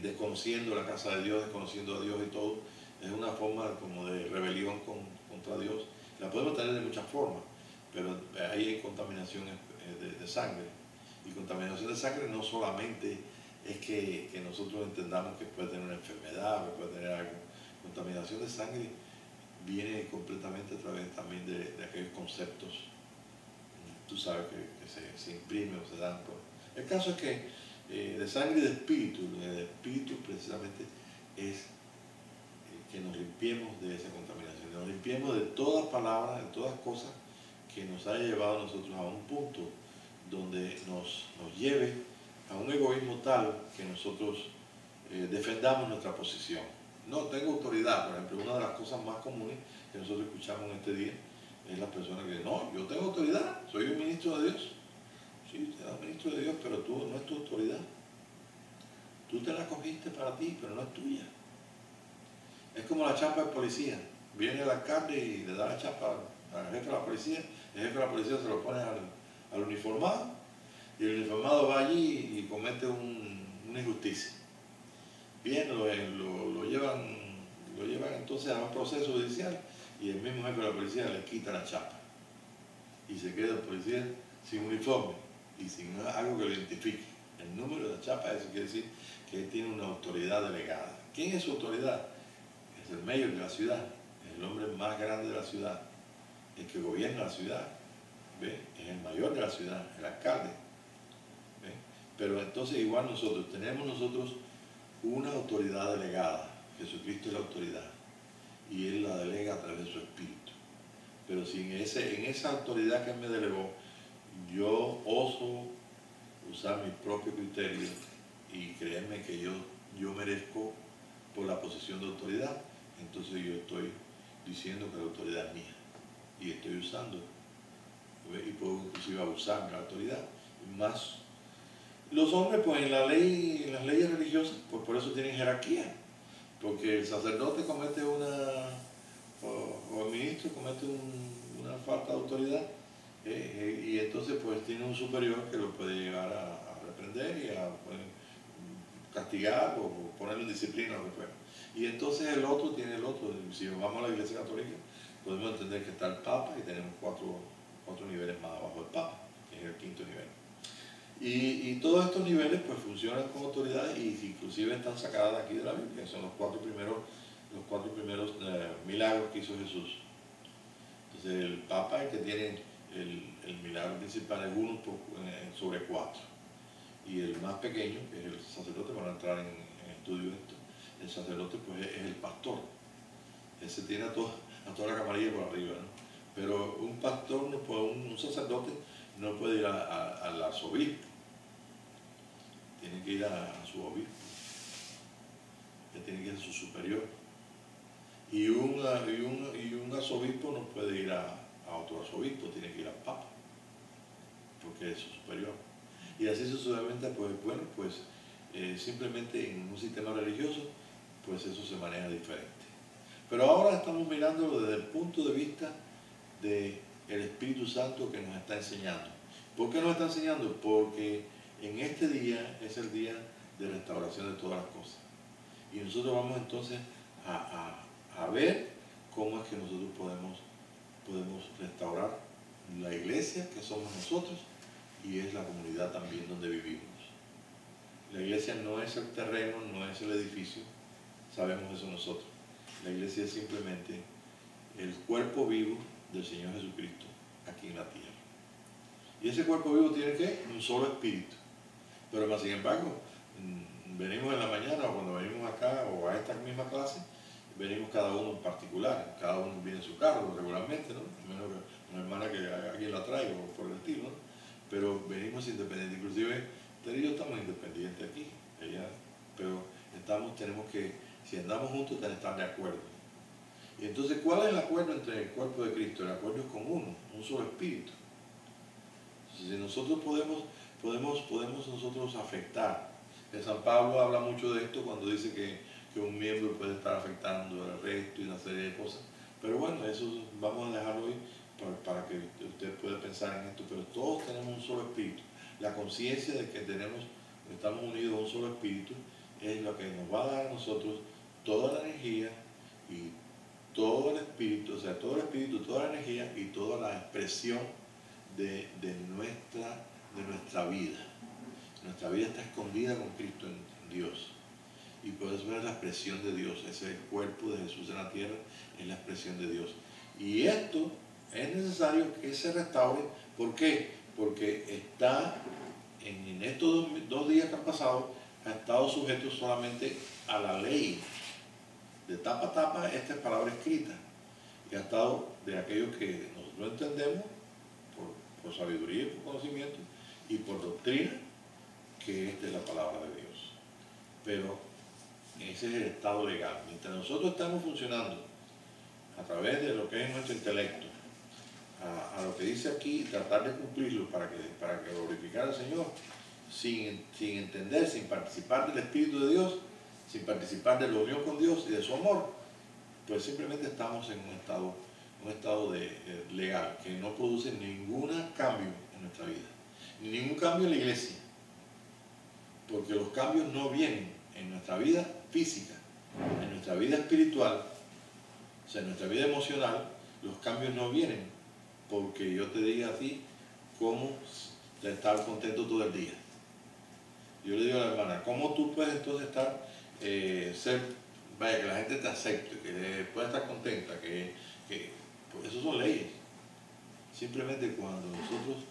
desconociendo la casa de Dios, desconociendo a Dios y todo. Es una forma como de rebelión contra Dios. La podemos tener de muchas formas, pero ahí hay contaminación de sangre. Y contaminación de sangre no solamente es que nosotros entendamos que puede tener una enfermedad, que puede tener algo. Contaminación de sangre viene completamente a través también de aquellos conceptos, tú sabes, que se imprimen o se dan. El caso es que de sangre y de espíritu, el espíritu precisamente es que nos limpiemos de esa contaminación, nos limpiemos de todas palabras, de todas cosas que nos haya llevado a nosotros a un punto donde nos lleve a un egoísmo tal que nosotros defendamos nuestra posición. No tengo autoridad, por ejemplo, una de las cosas más comunes que nosotros escuchamos en este día es la persona que dice, no, yo tengo autoridad, soy un ministro de Dios. Sí, usted es un ministro de Dios, pero tú no es tu autoridad. Tú te la cogiste para ti, pero no es tuya. Es como la chapa del policía. Viene el alcalde y le da la chapa al jefe de la policía, el jefe de la policía se lo pone al uniformado, y el uniformado va allí y comete una injusticia. Bien, lo llevan entonces a un proceso judicial, y el mismo jefe de la policía le quita la chapa. Y se queda el policía sin uniforme y sin algo que lo identifique. El número de la chapa, eso quiere decir que él tiene una autoridad delegada. ¿Quién es su autoridad? Es el mayor de la ciudad, es el hombre más grande de la ciudad, el que gobierna la ciudad, ¿ve? Es el mayor de la ciudad, el alcalde. ¿Ve? Pero entonces igual tenemos una autoridad delegada. Jesucristo es la autoridad y Él la delega a través de su Espíritu. Pero si en esa autoridad que Él me delegó, yo oso usar mi propio criterio y creerme que yo merezco por la posición de autoridad, entonces yo estoy diciendo que la autoridad es mía y estoy usando, ¿ve? Y puedo inclusive abusar de la autoridad. Más los hombres, pues en las leyes religiosas, pues por eso tienen jerarquía, porque el sacerdote comete o el ministro comete una falta de autoridad, y entonces pues tiene un superior que lo puede llegar a reprender y a castigar o ponerlo en disciplina, lo que fuera. Y entonces el otro tiene el otro. Si vamos a la Iglesia Católica, podemos entender que está el Papa y tenemos cuatro niveles más abajo del Papa, que es el quinto nivel. Y todos estos niveles pues funcionan con autoridad y inclusive están sacadas de aquí de la Biblia, son los cuatro primeros milagros que hizo Jesús. Entonces el Papa es el que tiene el milagro principal, es uno sobre 4. Y el más pequeño, que es el sacerdote, para entrar en estudio de esto, el sacerdote pues es el pastor. Ese tiene a toda la camarilla por arriba, ¿no? Pero un pastor, un sacerdote no puede ir al arzobispo, tiene que ir a su obispo, tiene que ir a su superior. Y un arzobispo no puede ir a otro arzobispo, tiene que ir al Papa, porque es su superior. Y así sucesivamente, pues bueno, pues simplemente en un sistema religioso, pues eso se maneja diferente. Pero ahora estamos mirándolo desde el punto de vista del Espíritu Santo que nos está enseñando. ¿Por qué nos está enseñando? Porque en este día es el día de restauración de todas las cosas. Y nosotros vamos entonces a ver cómo es que nosotros podemos restaurar la iglesia que somos nosotros y es la comunidad también donde vivimos. La iglesia no es el terreno, no es el edificio, sabemos eso nosotros. La iglesia es simplemente el cuerpo vivo del Señor Jesucristo aquí en la tierra. Y ese cuerpo vivo tiene ¿qué? Un solo espíritu. Pero más sin embargo, venimos en la mañana o cuando venimos acá o a esta misma clase, venimos cada uno en particular, cada uno viene en su carro regularmente, ¿no? A menos que una hermana que alguien la traiga o por el estilo, ¿no? Pero venimos independientes, inclusive Tere y yo estamos independientes aquí, pero tenemos que, si andamos juntos, tenemos que estar de acuerdo. Y entonces, ¿cuál es el acuerdo entre el cuerpo de Cristo? El acuerdo es con uno, un solo espíritu. Entonces, si nosotros podemos nosotros afectar. San Pablo habla mucho de esto cuando dice que un miembro puede estar afectando al resto y una serie de cosas. Pero bueno, eso vamos a dejarlo hoy para que usted pueda pensar en esto. Pero todos tenemos un solo espíritu. La conciencia de que estamos unidos a un solo espíritu es lo que nos va a dar a nosotros toda la energía y todo el espíritu, o sea, todo el espíritu, toda la energía y toda la expresión de nuestra vida. Nuestra vida está escondida con Cristo en Dios. Y por eso es la expresión de Dios. Ese es el cuerpo de Jesús en la tierra, es la expresión de Dios. Y esto es necesario que se restaure. ¿Por qué? Porque está en estos 2 días que han pasado, ha estado sujeto solamente a la ley. De tapa a tapa, esta es palabra escrita. Y ha estado de aquellos que nosotros entendemos por sabiduría y por conocimiento y por doctrina, que es de la palabra de Dios. Pero ese es el estado legal. Mientras nosotros estamos funcionando a través de lo que es nuestro intelecto, a lo que dice aquí, tratar de cumplirlo para que glorificar al Señor, sin entender, sin participar del Espíritu de Dios, sin participar de la unión con Dios y de su amor, pues simplemente estamos en un estado legal que no produce ningún cambio en nuestra vida, ni ningún cambio en la iglesia, porque los cambios no vienen en nuestra vida física, en nuestra vida espiritual, o sea, en nuestra vida emocional. Los cambios no vienen porque yo te diga a ti cómo estar contento todo el día. Yo le digo a la hermana, ¿cómo tú puedes entonces vaya, que la gente te acepte, que pueda estar contenta, pues eso son leyes. Simplemente cuando nosotros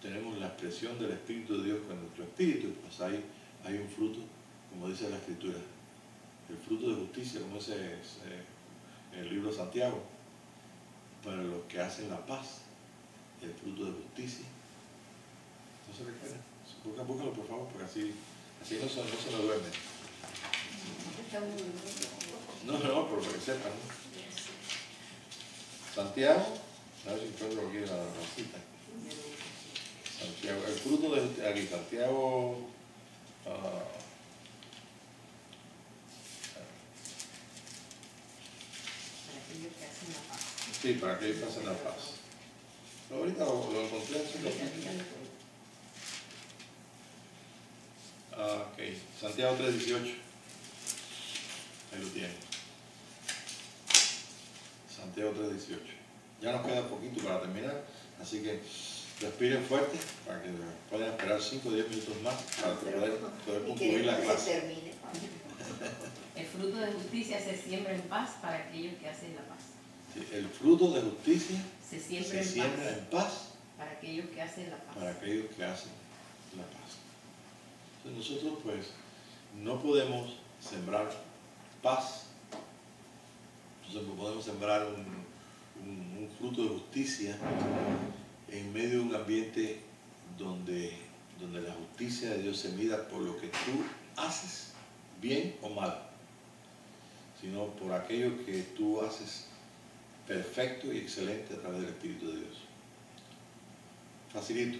tenemos la expresión del Espíritu de Dios con nuestro espíritu, pues hay un fruto, como dice la Escritura, el fruto de justicia, como dice el libro de Santiago, para los que hacen la paz, el fruto de justicia. ¿No se recuerda? Búscalo por favor, porque así no se lo duerme. No, pero para que sepan, ¿no? Santiago, a ver si encuentro aquí la cita. Santiago, el fruto de aquí, Santiago. Para aquellos que hacen la paz. Sí, para aquellos que hacen la paz. Pero ahorita lo encontré así. Ok, Santiago 3:18. Ahí lo tienen. Santiago 3:18. Ya nos queda poquito para terminar, así que respiren fuerte para que puedan esperar 5 o 10 minutos más para poder concluir la clase. El fruto de justicia se siembra en paz para aquellos que hacen la paz. Sí, el fruto de justicia se siembra en paz para aquellos que hacen la paz. Para aquellos que hacen la paz. Entonces nosotros pues no podemos sembrar paz, nosotros no podemos sembrar un fruto de justicia en medio de un ambiente donde la justicia de Dios se mida por lo que tú haces, bien o mal, sino por aquello que tú haces perfecto y excelente a través del Espíritu de Dios. Facilito.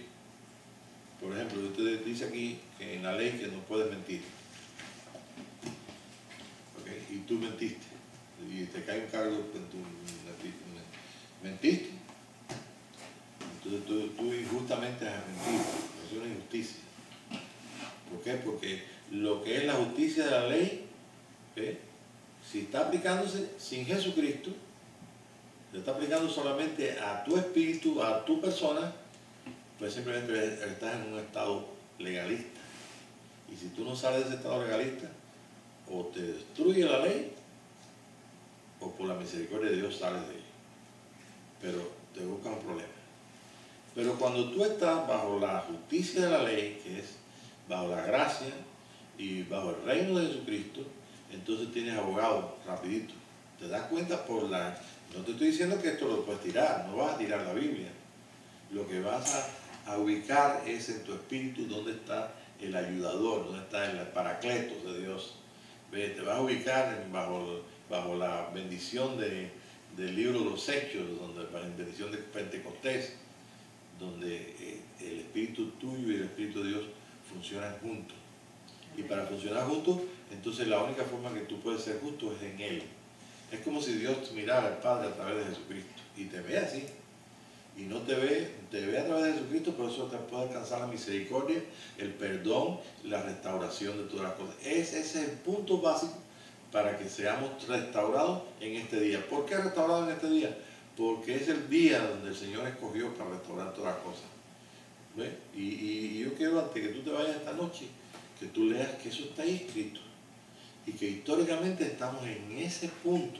Por ejemplo, usted dice aquí que en la ley que no puedes mentir. ¿Okay? Y tú mentiste. Y te cae un cargo que tú mentiste. Entonces tú injustamente has mentido. Eso es una injusticia. ¿Por qué? Porque lo que es la justicia de la ley, ¿okay? Si está aplicándose sin Jesucristo, se está aplicando solamente a tu espíritu, a tu persona, pues simplemente estás en un estado legalista. Y si tú no sales de ese estado legalista, o te destruye la ley, o por la misericordia de Dios sales de ella. Pero te busca un problema. Pero cuando tú estás bajo la justicia de la ley, que es bajo la gracia y bajo el reino de Jesucristo, entonces tienes abogado rapidito. Te das cuenta por la... No te estoy diciendo que esto lo puedes tirar, no vas a tirar la Biblia. Lo que vas a ubicar es en tu espíritu dónde está el ayudador, dónde está el paracletos de Dios. Te vas a ubicar bajo la bendición del libro de los Hechos, la bendición de Pentecostés, donde el espíritu tuyo y el espíritu de Dios funcionan juntos. Y para funcionar juntos, entonces la única forma que tú puedes ser justo es en Él. Es como si Dios mirara al Padre a través de Jesucristo y te ve así. Y no te ve a través de Jesucristo, por eso te puede alcanzar la misericordia, el perdón, la restauración de todas las cosas. Ese es el punto básico para que seamos restaurados en este día. ¿Por qué restaurados en este día? Porque es el día donde el Señor escogió para restaurar todas las cosas. ¿Ves? Y yo quiero, antes que tú te vayas esta noche, que tú leas que eso está ahí escrito y que históricamente estamos en ese punto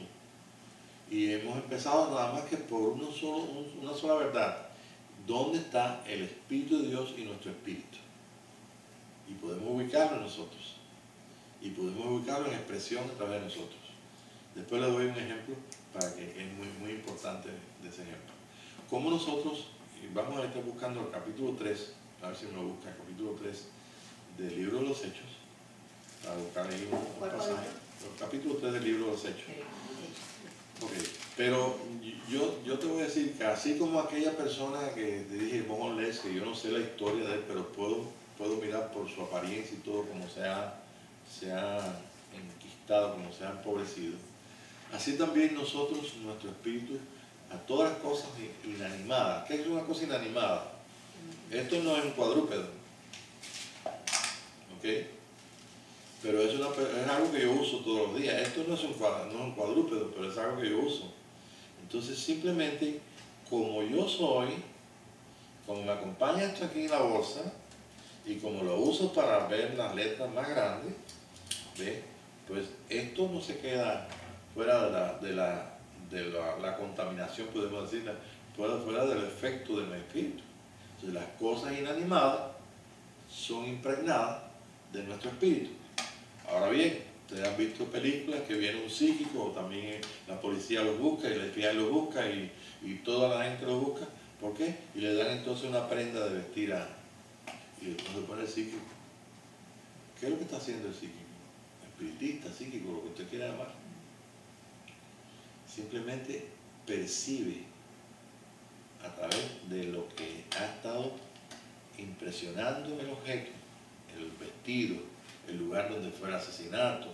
y hemos empezado nada más que por una sola verdad: ¿dónde está el Espíritu de Dios y nuestro espíritu? Y podemos ubicarlo en nosotros y podemos ubicarlo en expresión a través de nosotros. Después les doy un ejemplo para que es muy importante de ese ejemplo. Como nosotros, vamos a estar buscando el capítulo 3, a ver si me lo busca, el capítulo 3 del libro de los Hechos, para buscar ahí un pasaje. El capítulo 3 del libro de los Hechos. Okay. Pero yo te voy a decir que así como aquella persona que te dije, Von Les, que yo no sé la historia de él, pero puedo mirar por su apariencia y todo, como se ha enquistado, como se ha empobrecido. Así también nosotros, nuestro espíritu, a todas las cosas inanimadas. ¿Qué es una cosa inanimada? Esto no es un cuadrúpedo, ¿ok? Pero es algo que yo uso todos los días. Esto no es un cuadrúpedo, pero es algo que yo uso. Entonces simplemente, como yo soy, como me acompaña esto aquí en la bolsa, y como lo uso para ver las letras más grandes, ¿ves? Pues esto no se queda fuera de la contaminación, podemos decir, fuera del efecto de mi espíritu. Entonces las cosas inanimadas son impregnadas de nuestro espíritu. Ahora bien, ustedes han visto películas que viene un psíquico, o también la policía los busca, y el FBI los busca, y toda la gente los busca. ¿Por qué? Y le dan entonces una prenda de vestir y entonces pone el psíquico. ¿Qué es lo que está haciendo el psíquico? Espiritista, psíquico, lo que usted quiera llamar. Simplemente percibe a través de lo que ha estado impresionando el objeto, el vestido, el lugar donde fue el asesinato,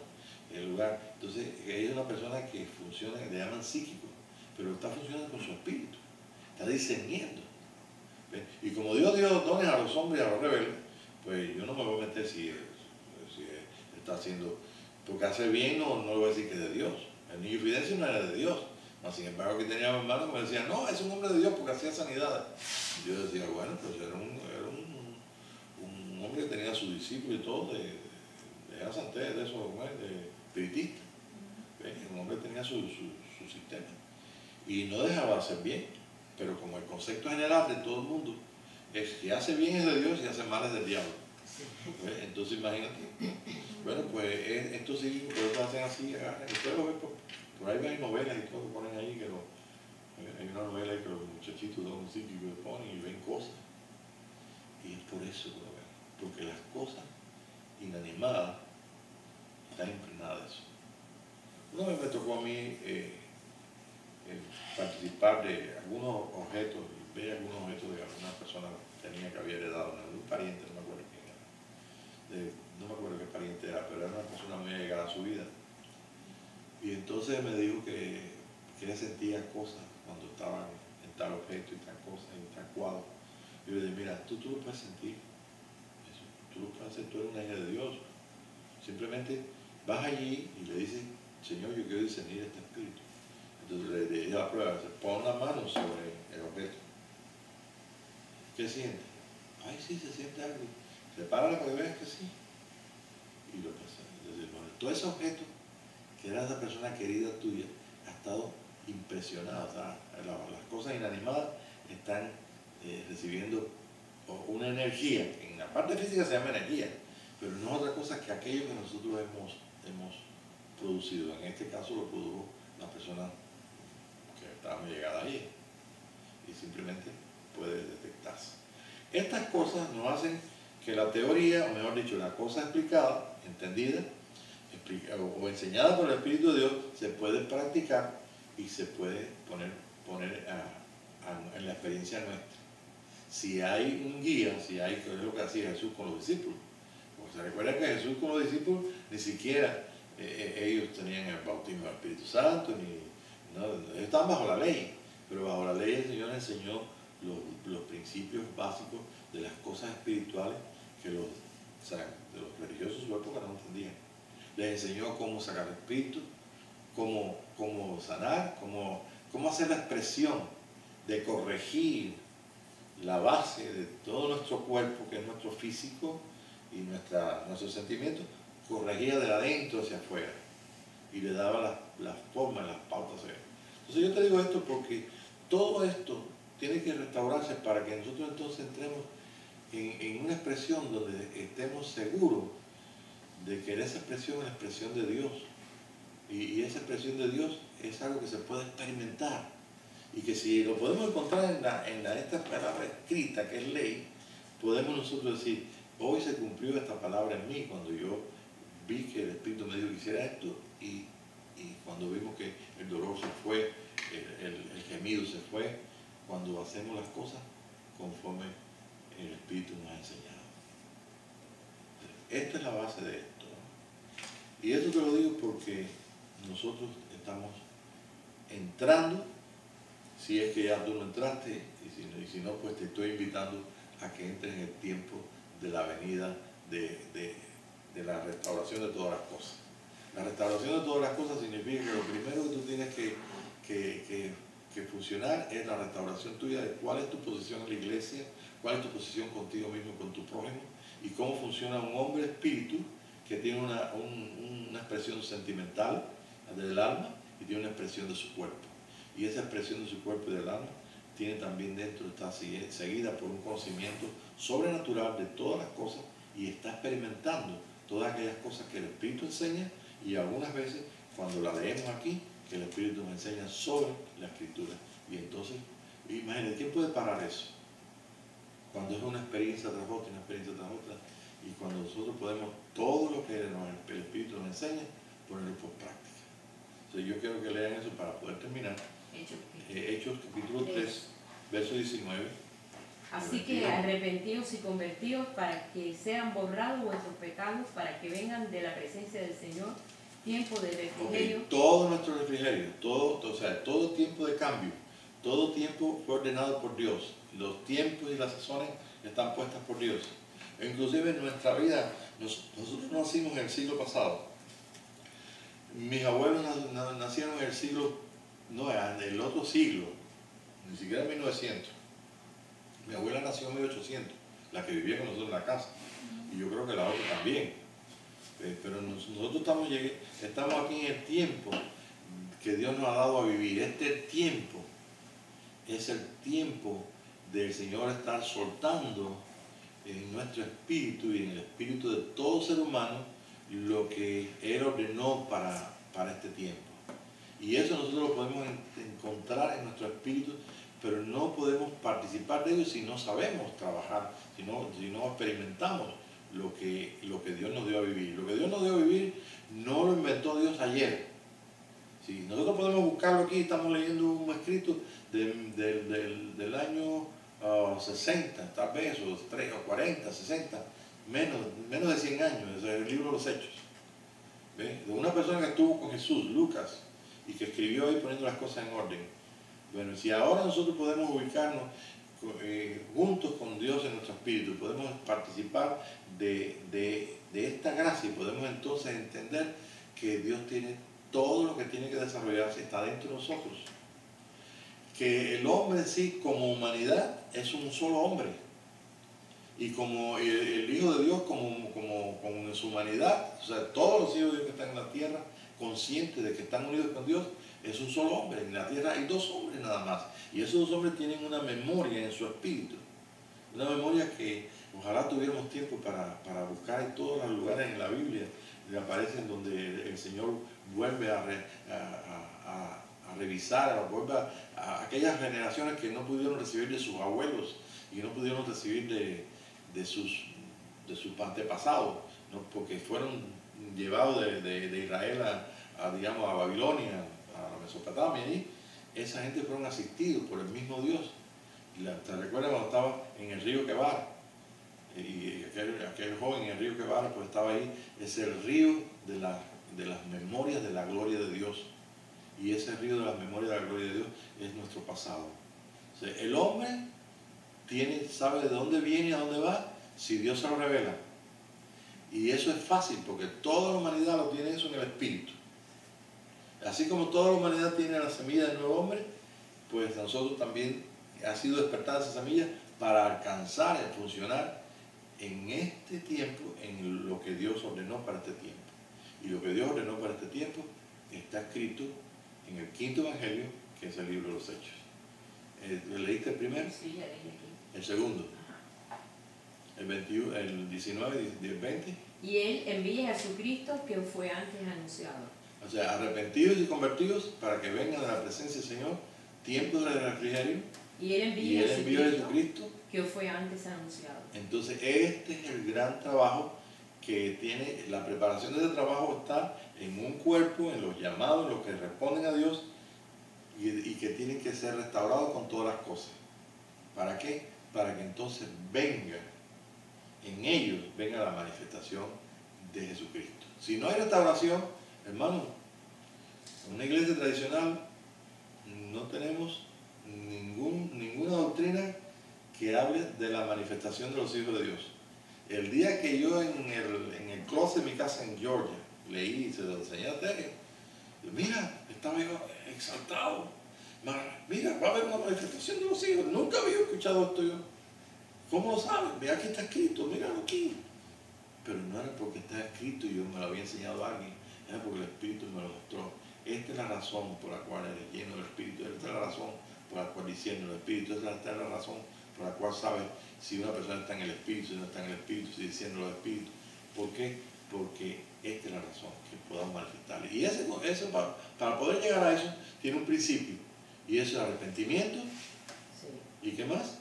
el lugar. Entonces, ella es una persona que funciona, le llaman psíquico, pero está funcionando con su espíritu, está discerniendo. ¿Ven? Y como Dios dio dones a los hombres y a los rebeldes, pues yo no me voy a meter si está haciendo, porque hace bien no le voy a decir que es de Dios. El niño Fidencio no era de Dios. No, sin embargo, que tenía hermanos que me decían, no, es un hombre de Dios porque hacía sanidades. Y yo decía, bueno, pues era un hombre que tenía a sus discípulos y todo, era santé, de eso, de espiritista. Un hombre que tenía su sistema. Y no dejaba de hacer bien. Pero como el concepto general de todo el mundo es que hace bien es de Dios y hace mal es del diablo. Entonces imagínate. Bueno, pues estos psíquicos por eso hacen así, agarran. Ustedes lo ven por ahí, ven novelas y todo que ponen ahí, hay una novela ahí que los muchachitos son psíquicos que ponen y ven cosas. Y es por eso que lo ven. Porque las cosas inanimadas están impregnadas de eso. Una vez me tocó a mí participar de algunos objetos, ve algunos objetos de alguna persona tenía que había heredado, un pariente, no me acuerdo quién era. No me acuerdo qué pariente era, pero era una persona muy allegada a su vida. Y entonces me dijo que ella sentía cosas cuando estaban en tal objeto y tal cosa, en tal cuadro. Y yo le dije, mira, tú lo puedes sentir, tú lo puedes hacer, tú eres una hija de Dios. Simplemente vas allí y le dices, Señor, yo quiero discernir este espíritu. Entonces le dije la prueba, pon la mano sobre el objeto. ¿Qué siente? Ay, sí, se siente algo. Sepárala para que veas que sí. Y lo pasa. Entonces, bueno, todo ese objeto, que era esa persona querida tuya, ha estado impresionada. O sea, las cosas inanimadas están recibiendo una energía. En la parte física se llama energía, pero no es otra cosa que aquello que nosotros hemos producido. En este caso lo produjo la persona que estaba muy llegada allí y simplemente puede detectarse. Estas cosas nos hacen que la teoría, o mejor dicho, la cosa explicada, entendida o enseñada por el Espíritu de Dios, se puede practicar y se puede poner en la experiencia nuestra. Si hay un guía, si hay, que es lo que hacía Jesús con los discípulos. Porque se recuerda que Jesús con los discípulos ni siquiera ellos tenían el bautismo del Espíritu Santo, ellos estaban bajo la ley, pero bajo la ley el Señor enseñó los principios básicos de las cosas espirituales que los religiosos de su época no entendían. Les enseñó cómo sacar el espíritu, cómo sanar, cómo hacer la expresión de corregir la base de todo nuestro cuerpo, que es nuestro físico y nuestros sentimientos, corregía de adentro hacia afuera y le daba las formas, las pautas. Entonces yo te digo esto porque todo esto tiene que restaurarse para que nosotros entonces entremos en una expresión donde estemos seguros de que esa expresión es la expresión de Dios. Y esa expresión de Dios es algo que se puede experimentar. Y que si lo podemos encontrar en esta palabra escrita, que es ley, podemos nosotros decir, hoy se cumplió esta palabra en mí cuando yo vi que el Espíritu me dijo que hiciera esto y cuando vimos que el dolor se fue, el gemido se fue, cuando hacemos las cosas conforme el Espíritu nos ha enseñado. Esta es la base de esto, ¿no? Y esto te lo digo porque nosotros estamos entrando, si es que ya tú no entraste, y si no, pues te estoy invitando a que entres en el tiempo de la venida de la restauración de todas las cosas. La restauración de todas las cosas significa que lo primero que tú tienes que funcionar es la restauración tuya de cuál es tu posición en la iglesia, cuál es tu posición contigo mismo y con tu prójimo, y cómo funciona un hombre espíritu que tiene una expresión sentimental del alma y tiene una expresión de su cuerpo. Y esa expresión de su cuerpo y del alma tiene también dentro, está seguida por un conocimiento sobrenatural de todas las cosas y está experimentando todas aquellas cosas que el Espíritu enseña y algunas veces cuando la leemos aquí, que el Espíritu nos enseña sobre la Escritura. Y entonces, imagínate, ¿quién puede parar eso? Cuando es una experiencia tras otra, y cuando nosotros podemos, todo lo que el Espíritu nos enseña, ponerlo por práctica. Entonces yo quiero que lean eso para poder terminar. Hechos capítulo 3, verso 19. Así que arrepentidos y convertidos para que sean borrados vuestros pecados, para que vengan de la presencia del Señor tiempo de refrigerio. Okay. Todo nuestro refrigerio, todo tiempo de cambio, todo tiempo fue ordenado por Dios. Los tiempos y las sazones están puestas por Dios. Inclusive en nuestra vida, nosotros nacimos en el siglo pasado. Mis abuelos nacieron en el siglo, no, en el otro siglo, ni siquiera en 1900. Mi abuela nació en 1800, la que vivía con nosotros en la casa, y yo creo que la otra también. Pero nosotros estamos aquí en el tiempo que Dios nos ha dado a vivir. Este tiempo es el tiempo del Señor estar soltando en nuestro espíritu y en el espíritu de todo ser humano lo que Él ordenó para este tiempo. Y eso nosotros lo podemos encontrar en nuestro espíritu, pero no podemos participar de ello si no sabemos trabajar, si no experimentamos lo que Dios nos dio a vivir. Lo que Dios nos dio a vivir no lo inventó Dios ayer, Sí, nosotros podemos buscarlo aquí, estamos leyendo un escrito del año 60, tal vez, o 40, 60, menos de 100 años, es el libro de los Hechos. ¿Ve? De una persona que estuvo con Jesús, Lucas, y que escribió ahí poniendo las cosas en orden. Bueno, si ahora nosotros podemos ubicarnos juntos con Dios en nuestro espíritu, podemos participar de esta gracia y podemos entonces entender que Dios tiene todo lo que tiene que desarrollarse, está dentro de nosotros. Que el hombre en sí, como humanidad, es un solo hombre. Y como el Hijo de Dios, como en su humanidad, o sea, todos los hijos de Dios que están en la tierra, conscientes de que están unidos con Dios, es un solo hombre. En la tierra hay dos hombres nada más. Y esos dos hombres tienen una memoria en su espíritu. Una memoria que ojalá tuviéramos tiempo para buscar en todos los lugares en la Biblia. Le aparecen donde el Señor vuelve a revisar, vuelve a aquellas generaciones que no pudieron recibir de sus abuelos y no pudieron recibir de sus antepasados, ¿no? Porque fueron llevados de Israel digamos, a Babilonia, a la Mesopotamia, y esa gente fueron asistidos por el mismo Dios. ¿Te recuerdas cuando estaba en el río Quebar? Y aquel joven en el río Quebar, pues estaba ahí. Es el río de las memorias de la gloria de Dios. Y ese río de las memorias de la gloria de Dios es nuestro pasado. O sea, el hombre sabe de dónde viene y a dónde va si Dios se lo revela. Y eso es fácil porque toda la humanidad lo tiene eso en el espíritu. Así como toda la humanidad tiene la semilla del nuevo hombre, pues nosotros también ha sido despertada esa semilla para alcanzar y funcionar en este tiempo, en lo que Dios ordenó para este tiempo. Y lo que Dios ordenó para este tiempo está escrito en el quinto evangelio, que es el libro de los Hechos. ¿Leíste el primero? Sí, ya leí aquí. El segundo. Ajá. El 21, el 19 y el 20. Y Él envía a Jesucristo que fue antes anunciado. O sea, arrepentidos y convertidos para que vengan a la presencia del Señor, tiempo de refrigerio. Y Él envía a Jesucristo que fue antes anunciado. Entonces, este es el gran trabajo que tiene. La preparación de ese trabajo está en un cuerpo, en los llamados, los que responden a Dios y que tienen que ser restaurados con todas las cosas. ¿Para qué? Para que entonces en ellos venga la manifestación de Jesucristo. Si no hay restauración, hermano, en una iglesia tradicional no tenemos ninguna doctrina que hable de la manifestación de los hijos de Dios. El día que yo en el closet de mi casa en Georgia leí y se lo enseñé a Tere, mira, estaba yo exaltado, mira, va a haber una manifestación de los hijos, nunca había escuchado esto yo. ¿Cómo lo sabes? Ve, aquí está escrito, míralo aquí. Pero no era porque está escrito y yo me lo había enseñado a alguien, era porque el Espíritu me lo mostró. Esta es la razón por la cual eres lleno del Espíritu, esta es la razón por la cual discierne el Espíritu, esta es la razón por la cual sabes si una persona está en el Espíritu, si no está en el Espíritu, si discierne los Espíritus. ¿Por qué? Porque esta es la razón que podamos manifestarle. Y eso para poder llegar a eso tiene un principio, y eso es arrepentimiento. Sí. ¿Y qué más?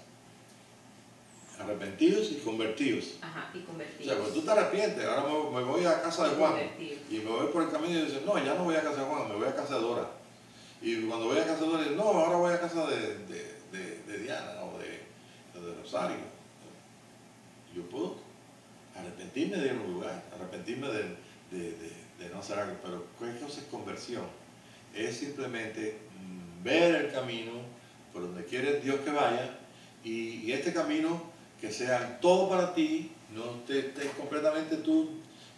Arrepentidos y convertidos. Ajá, y convertidos. O sea, cuando tú te arrepientes, ahora me voy a casa de Juan y me voy por el camino y dices, no, ya no voy a casa de Juan, me voy a casa de Dora. Y cuando voy a casa de Dora, dices, no, ahora voy a casa de Diana o de Rosario. Yo puedo arrepentirme de ir a un lugar, arrepentirme de no hacer algo, pero ¿qué cosa es conversión? Es simplemente ver el camino por donde quiere Dios que vaya y este camino que sea todo para ti, no estés completamente tú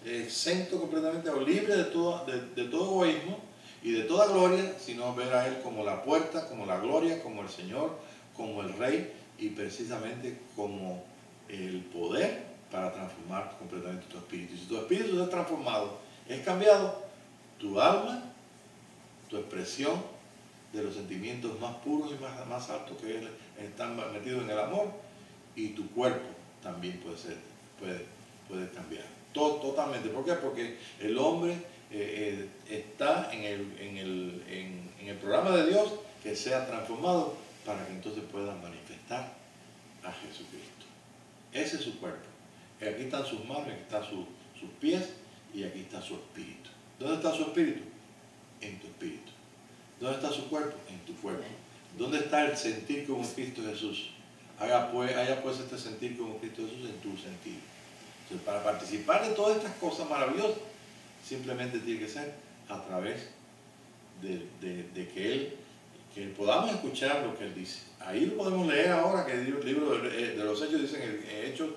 exento completamente o libre de todo egoísmo y de toda gloria, sino ver a Él como la puerta, como la gloria, como el Señor, como el Rey y precisamente como el poder para transformar completamente tu espíritu. Y si tu espíritu está transformado, es cambiado, tu alma, tu expresión de los sentimientos más puros y más altos que están metidos en el amor, y tu cuerpo también puede cambiar. Totalmente. ¿Por qué? Porque el hombre está en el programa de Dios que sea transformado para que entonces pueda manifestar a Jesucristo. Ese es su cuerpo. Aquí están sus manos, aquí están sus pies y aquí está su espíritu. ¿Dónde está su espíritu? En tu espíritu. ¿Dónde está su cuerpo? En tu cuerpo. ¿Dónde está el sentir como Cristo Jesús? Haya pues este sentir como Cristo Jesús en tu sentir. Entonces, para participar de todas estas cosas maravillosas, simplemente tiene que ser a través de que podamos escuchar lo que Él dice. Ahí lo podemos leer ahora, que el libro de los Hechos dice en Hechos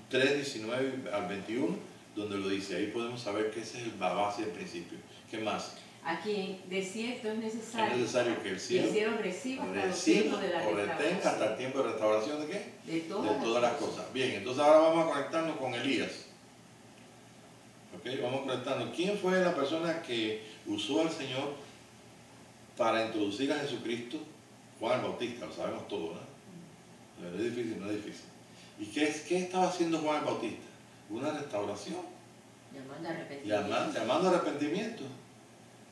3, 19 al 21, donde lo dice. Ahí podemos saber que ese es la base del principio. ¿Qué más? Aquí, de cierto es necesario Que el cielo reciba hasta los tiempos de la o retenga hasta el tiempo de restauración de ¿qué? De todas las cosas. Bien, entonces ahora vamos a conectarnos con Elías. ¿Ok? Vamos a conectarnos. ¿Quién fue la persona que usó al Señor para introducir a Jesucristo? Juan el Bautista, lo sabemos todo, ¿no? No es difícil, no es difícil. ¿Y qué estaba haciendo Juan el Bautista? Una restauración. Llamando a arrepentimiento.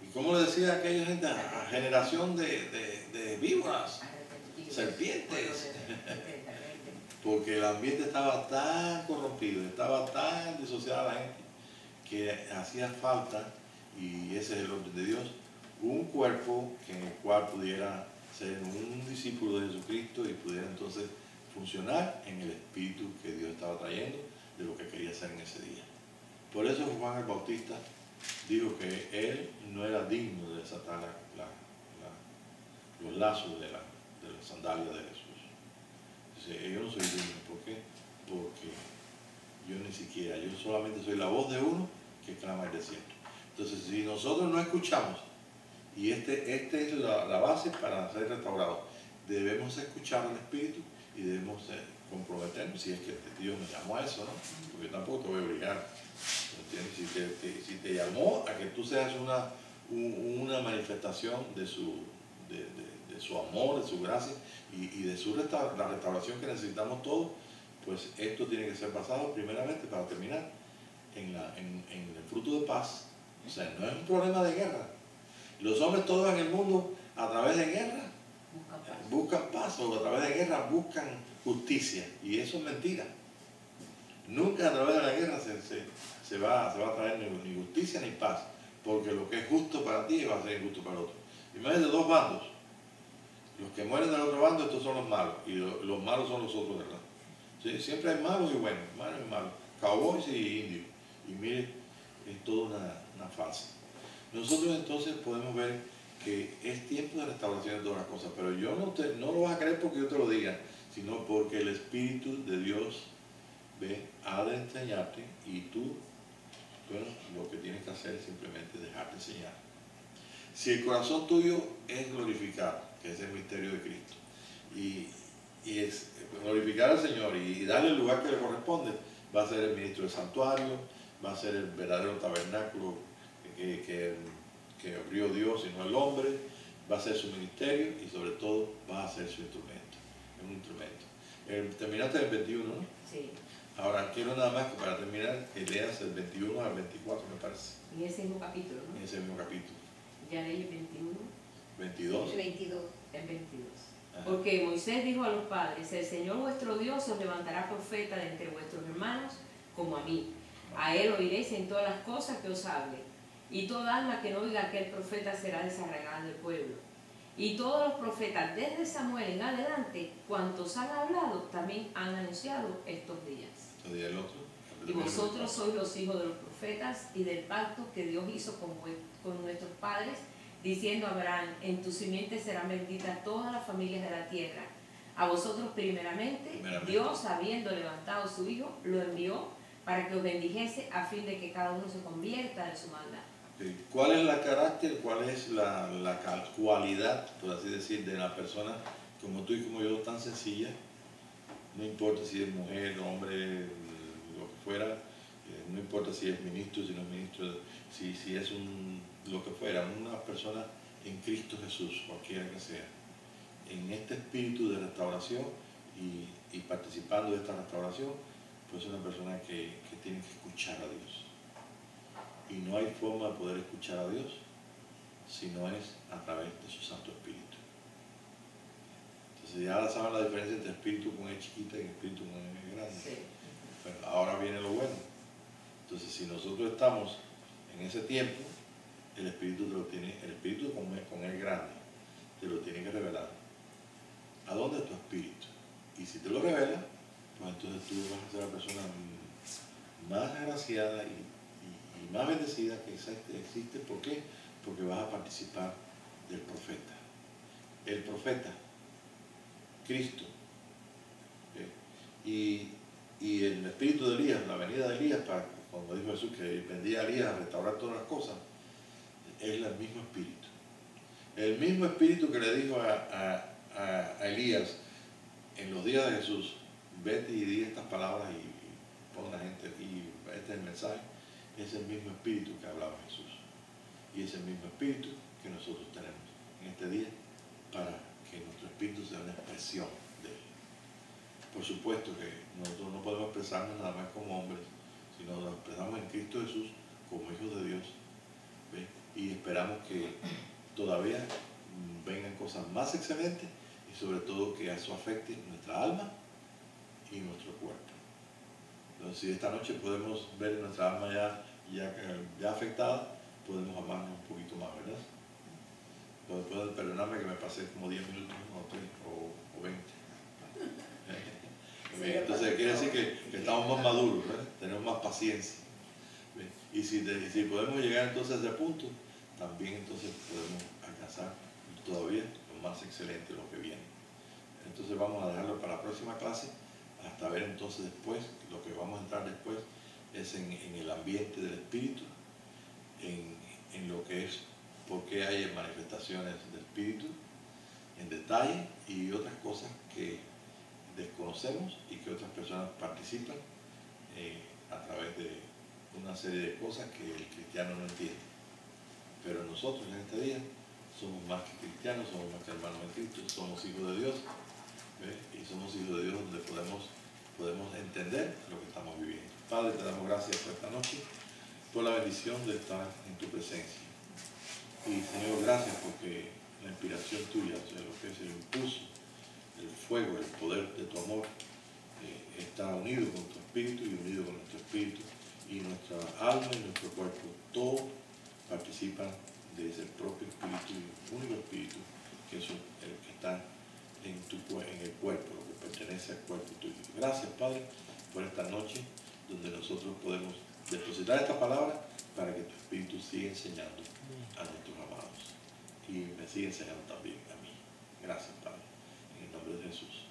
¿Y cómo le decía a aquella gente? A generación de víboras, serpientes. Porque el ambiente estaba tan corrompido, estaba tan disociada la gente, que hacía falta, y ese es el orden de Dios, un cuerpo en el cual pudiera ser un discípulo de Jesucristo y pudiera entonces funcionar en el espíritu que Dios estaba trayendo de lo que quería hacer en ese día. Por eso Juan el Bautista dijo que él no era digno de desatar los lazos de las sandalias de Jesús. Dice, yo no soy digno. ¿Por qué? Porque yo solamente soy la voz de uno que clama el desierto. Entonces, si nosotros no escuchamos, y este es la base para ser restaurados, debemos escuchar al Espíritu y debemos comprometernos, si es que Dios nos llamó a eso, ¿no? Porque tampoco te voy a obligar, ¿entiendes? Si te llamó a que tú seas una manifestación de su amor, de su gracia y de la restauración que necesitamos todos, pues esto tiene que ser basado primeramente, para terminar, en el fruto de paz. O sea, no es un problema de guerra. Los hombres todos en el mundo, a través de guerra, buscan paz, o a través de guerra buscan justicia, y eso es mentira. Nunca a través de la guerra se va a traer ni justicia ni paz, porque lo que es justo para ti va a ser injusto para el otro. Imagínate dos bandos. Los que mueren del otro bando, estos son los malos, y los malos son los otros, ¿verdad? ¿Sí? Siempre hay malos y buenos, cowboys y indios. Y mire, es toda una farsa. Nosotros entonces podemos ver que es tiempo de restauración de todas las cosas, pero yo no lo vas a creer porque yo te lo diga, sino porque el Espíritu de Dios ha de enseñarte, y tú, bueno, lo que tienes que hacer es simplemente dejarte enseñar. Si el corazón tuyo es glorificar, que es el misterio de Cristo, y es glorificar al Señor y darle el lugar que le corresponde, va a ser el ministro del santuario, va a ser el verdadero tabernáculo que abrió Dios y no el hombre, va a ser su ministerio, y sobre todo va a ser su instrumento. Es un instrumento. Terminaste el 21, ¿no? Sí. Ahora quiero nada más que para terminar que leas el 21 al 24, me parece. En ese mismo capítulo, ¿no? En ese mismo capítulo. Ya leí el 21. 22. El 22. El 22. Ajá. Porque Moisés dijo a los padres: el Señor vuestro Dios os levantará profeta de entre vuestros hermanos como a mí. A él oiréis en todas las cosas que os hable. Y toda alma que no oiga a aquel profeta será desarraigada del pueblo. Y todos los profetas, desde Samuel en adelante, cuantos han hablado, también han anunciado estos días. ¿Y el otro? Y vosotros sois los hijos de los profetas y del pacto que Dios hizo con nuestros padres, diciendo a Abraham: en tu simiente serán benditas todas las familias de la tierra. A vosotros primeramente, Dios, habiendo levantado a su Hijo, lo envió para que os bendijese, a fin de que cada uno se convierta de su maldad. ¿Cuál es la carácter, cuál es la cualidad, por así decir, de la persona como tú y como yo, tan sencilla? No importa si es mujer, hombre, lo que fuera, no importa si es ministro, si no es ministro, si es lo que fuera, una persona en Cristo Jesús, cualquiera que sea, en este espíritu de restauración y participando de esta restauración, pues es una persona que tiene que escuchar a Dios. Y no hay forma de poder escuchar a Dios si no es a través de su Santo Espíritu. Entonces ya saben la diferencia entre espíritu con E chiquita y espíritu con E grande. Sí. Pero ahora viene lo bueno. Entonces si nosotros estamos en ese tiempo, el Espíritu te lo tiene, el Espíritu con el grande, te lo tiene que revelar. ¿A dónde tu espíritu? Y si te lo revela, pues entonces tú vas a ser la persona más agraciada y más bendecida que existe. ¿Por qué? Porque vas a participar del profeta. El profeta, Cristo. Y el espíritu de Elías, la venida de Elías, cuando dijo Jesús que vendría Elías a restaurar todas las cosas, es el mismo espíritu. El mismo espíritu que le dijo a Elías en los días de Jesús, vete y di estas palabras y pon a la gente, y este es el mensaje, es el mismo espíritu que hablaba Jesús. Y es el mismo espíritu que nosotros tenemos en este día para que nuestro espíritu sea una expresión de él. Por supuesto que nosotros no podemos expresarnos nada más como hombres, sino nos expresamos en Cristo Jesús como hijos de Dios. ¿Ve? Y esperamos que todavía vengan cosas más excelentes y sobre todo que eso afecte nuestra alma y nuestro cuerpo. Entonces, si esta noche podemos ver nuestra alma ya afectada, podemos amarnos un poquito más, ¿verdad? Pueden perdonarme que me pasé como 10 minutos o 20. Entonces quiere decir que estamos más maduros, ¿verdad? Tenemos más paciencia. Y si podemos llegar entonces a ese punto, también entonces podemos alcanzar todavía lo más excelente, lo que viene. Entonces vamos a dejarlo para la próxima clase, hasta ver entonces después, lo que vamos a entrar después es en el ambiente del espíritu, en lo que es por qué hay manifestaciones del espíritu, en detalle, y otras cosas que desconocemos y que otras personas participan a través de una serie de cosas que el cristiano no entiende. Pero nosotros en este día somos más que cristianos, somos más que hermanos de Cristo, somos hijos de Dios, ¿ves? Y somos hijos de Dios donde podemos entender lo que estamos viviendo. Padre, te damos gracias por esta noche, por la bendición de estar en tu presencia. Y Señor, gracias porque la inspiración tuya, o sea, lo que es el impulso, el fuego, el poder de tu amor, está unido con tu espíritu y unido con nuestro espíritu, y nuestra alma y nuestro cuerpo, todos participan de ese propio espíritu, el único espíritu, que es el que está en el cuerpo, lo que pertenece al cuerpo tuyo. Gracias, Padre, por esta noche donde nosotros podemos depositar esta palabra para que tu espíritu siga enseñando a nuestros amados y me siga enseñando también a mí. Gracias, Padre, en el nombre de Jesús.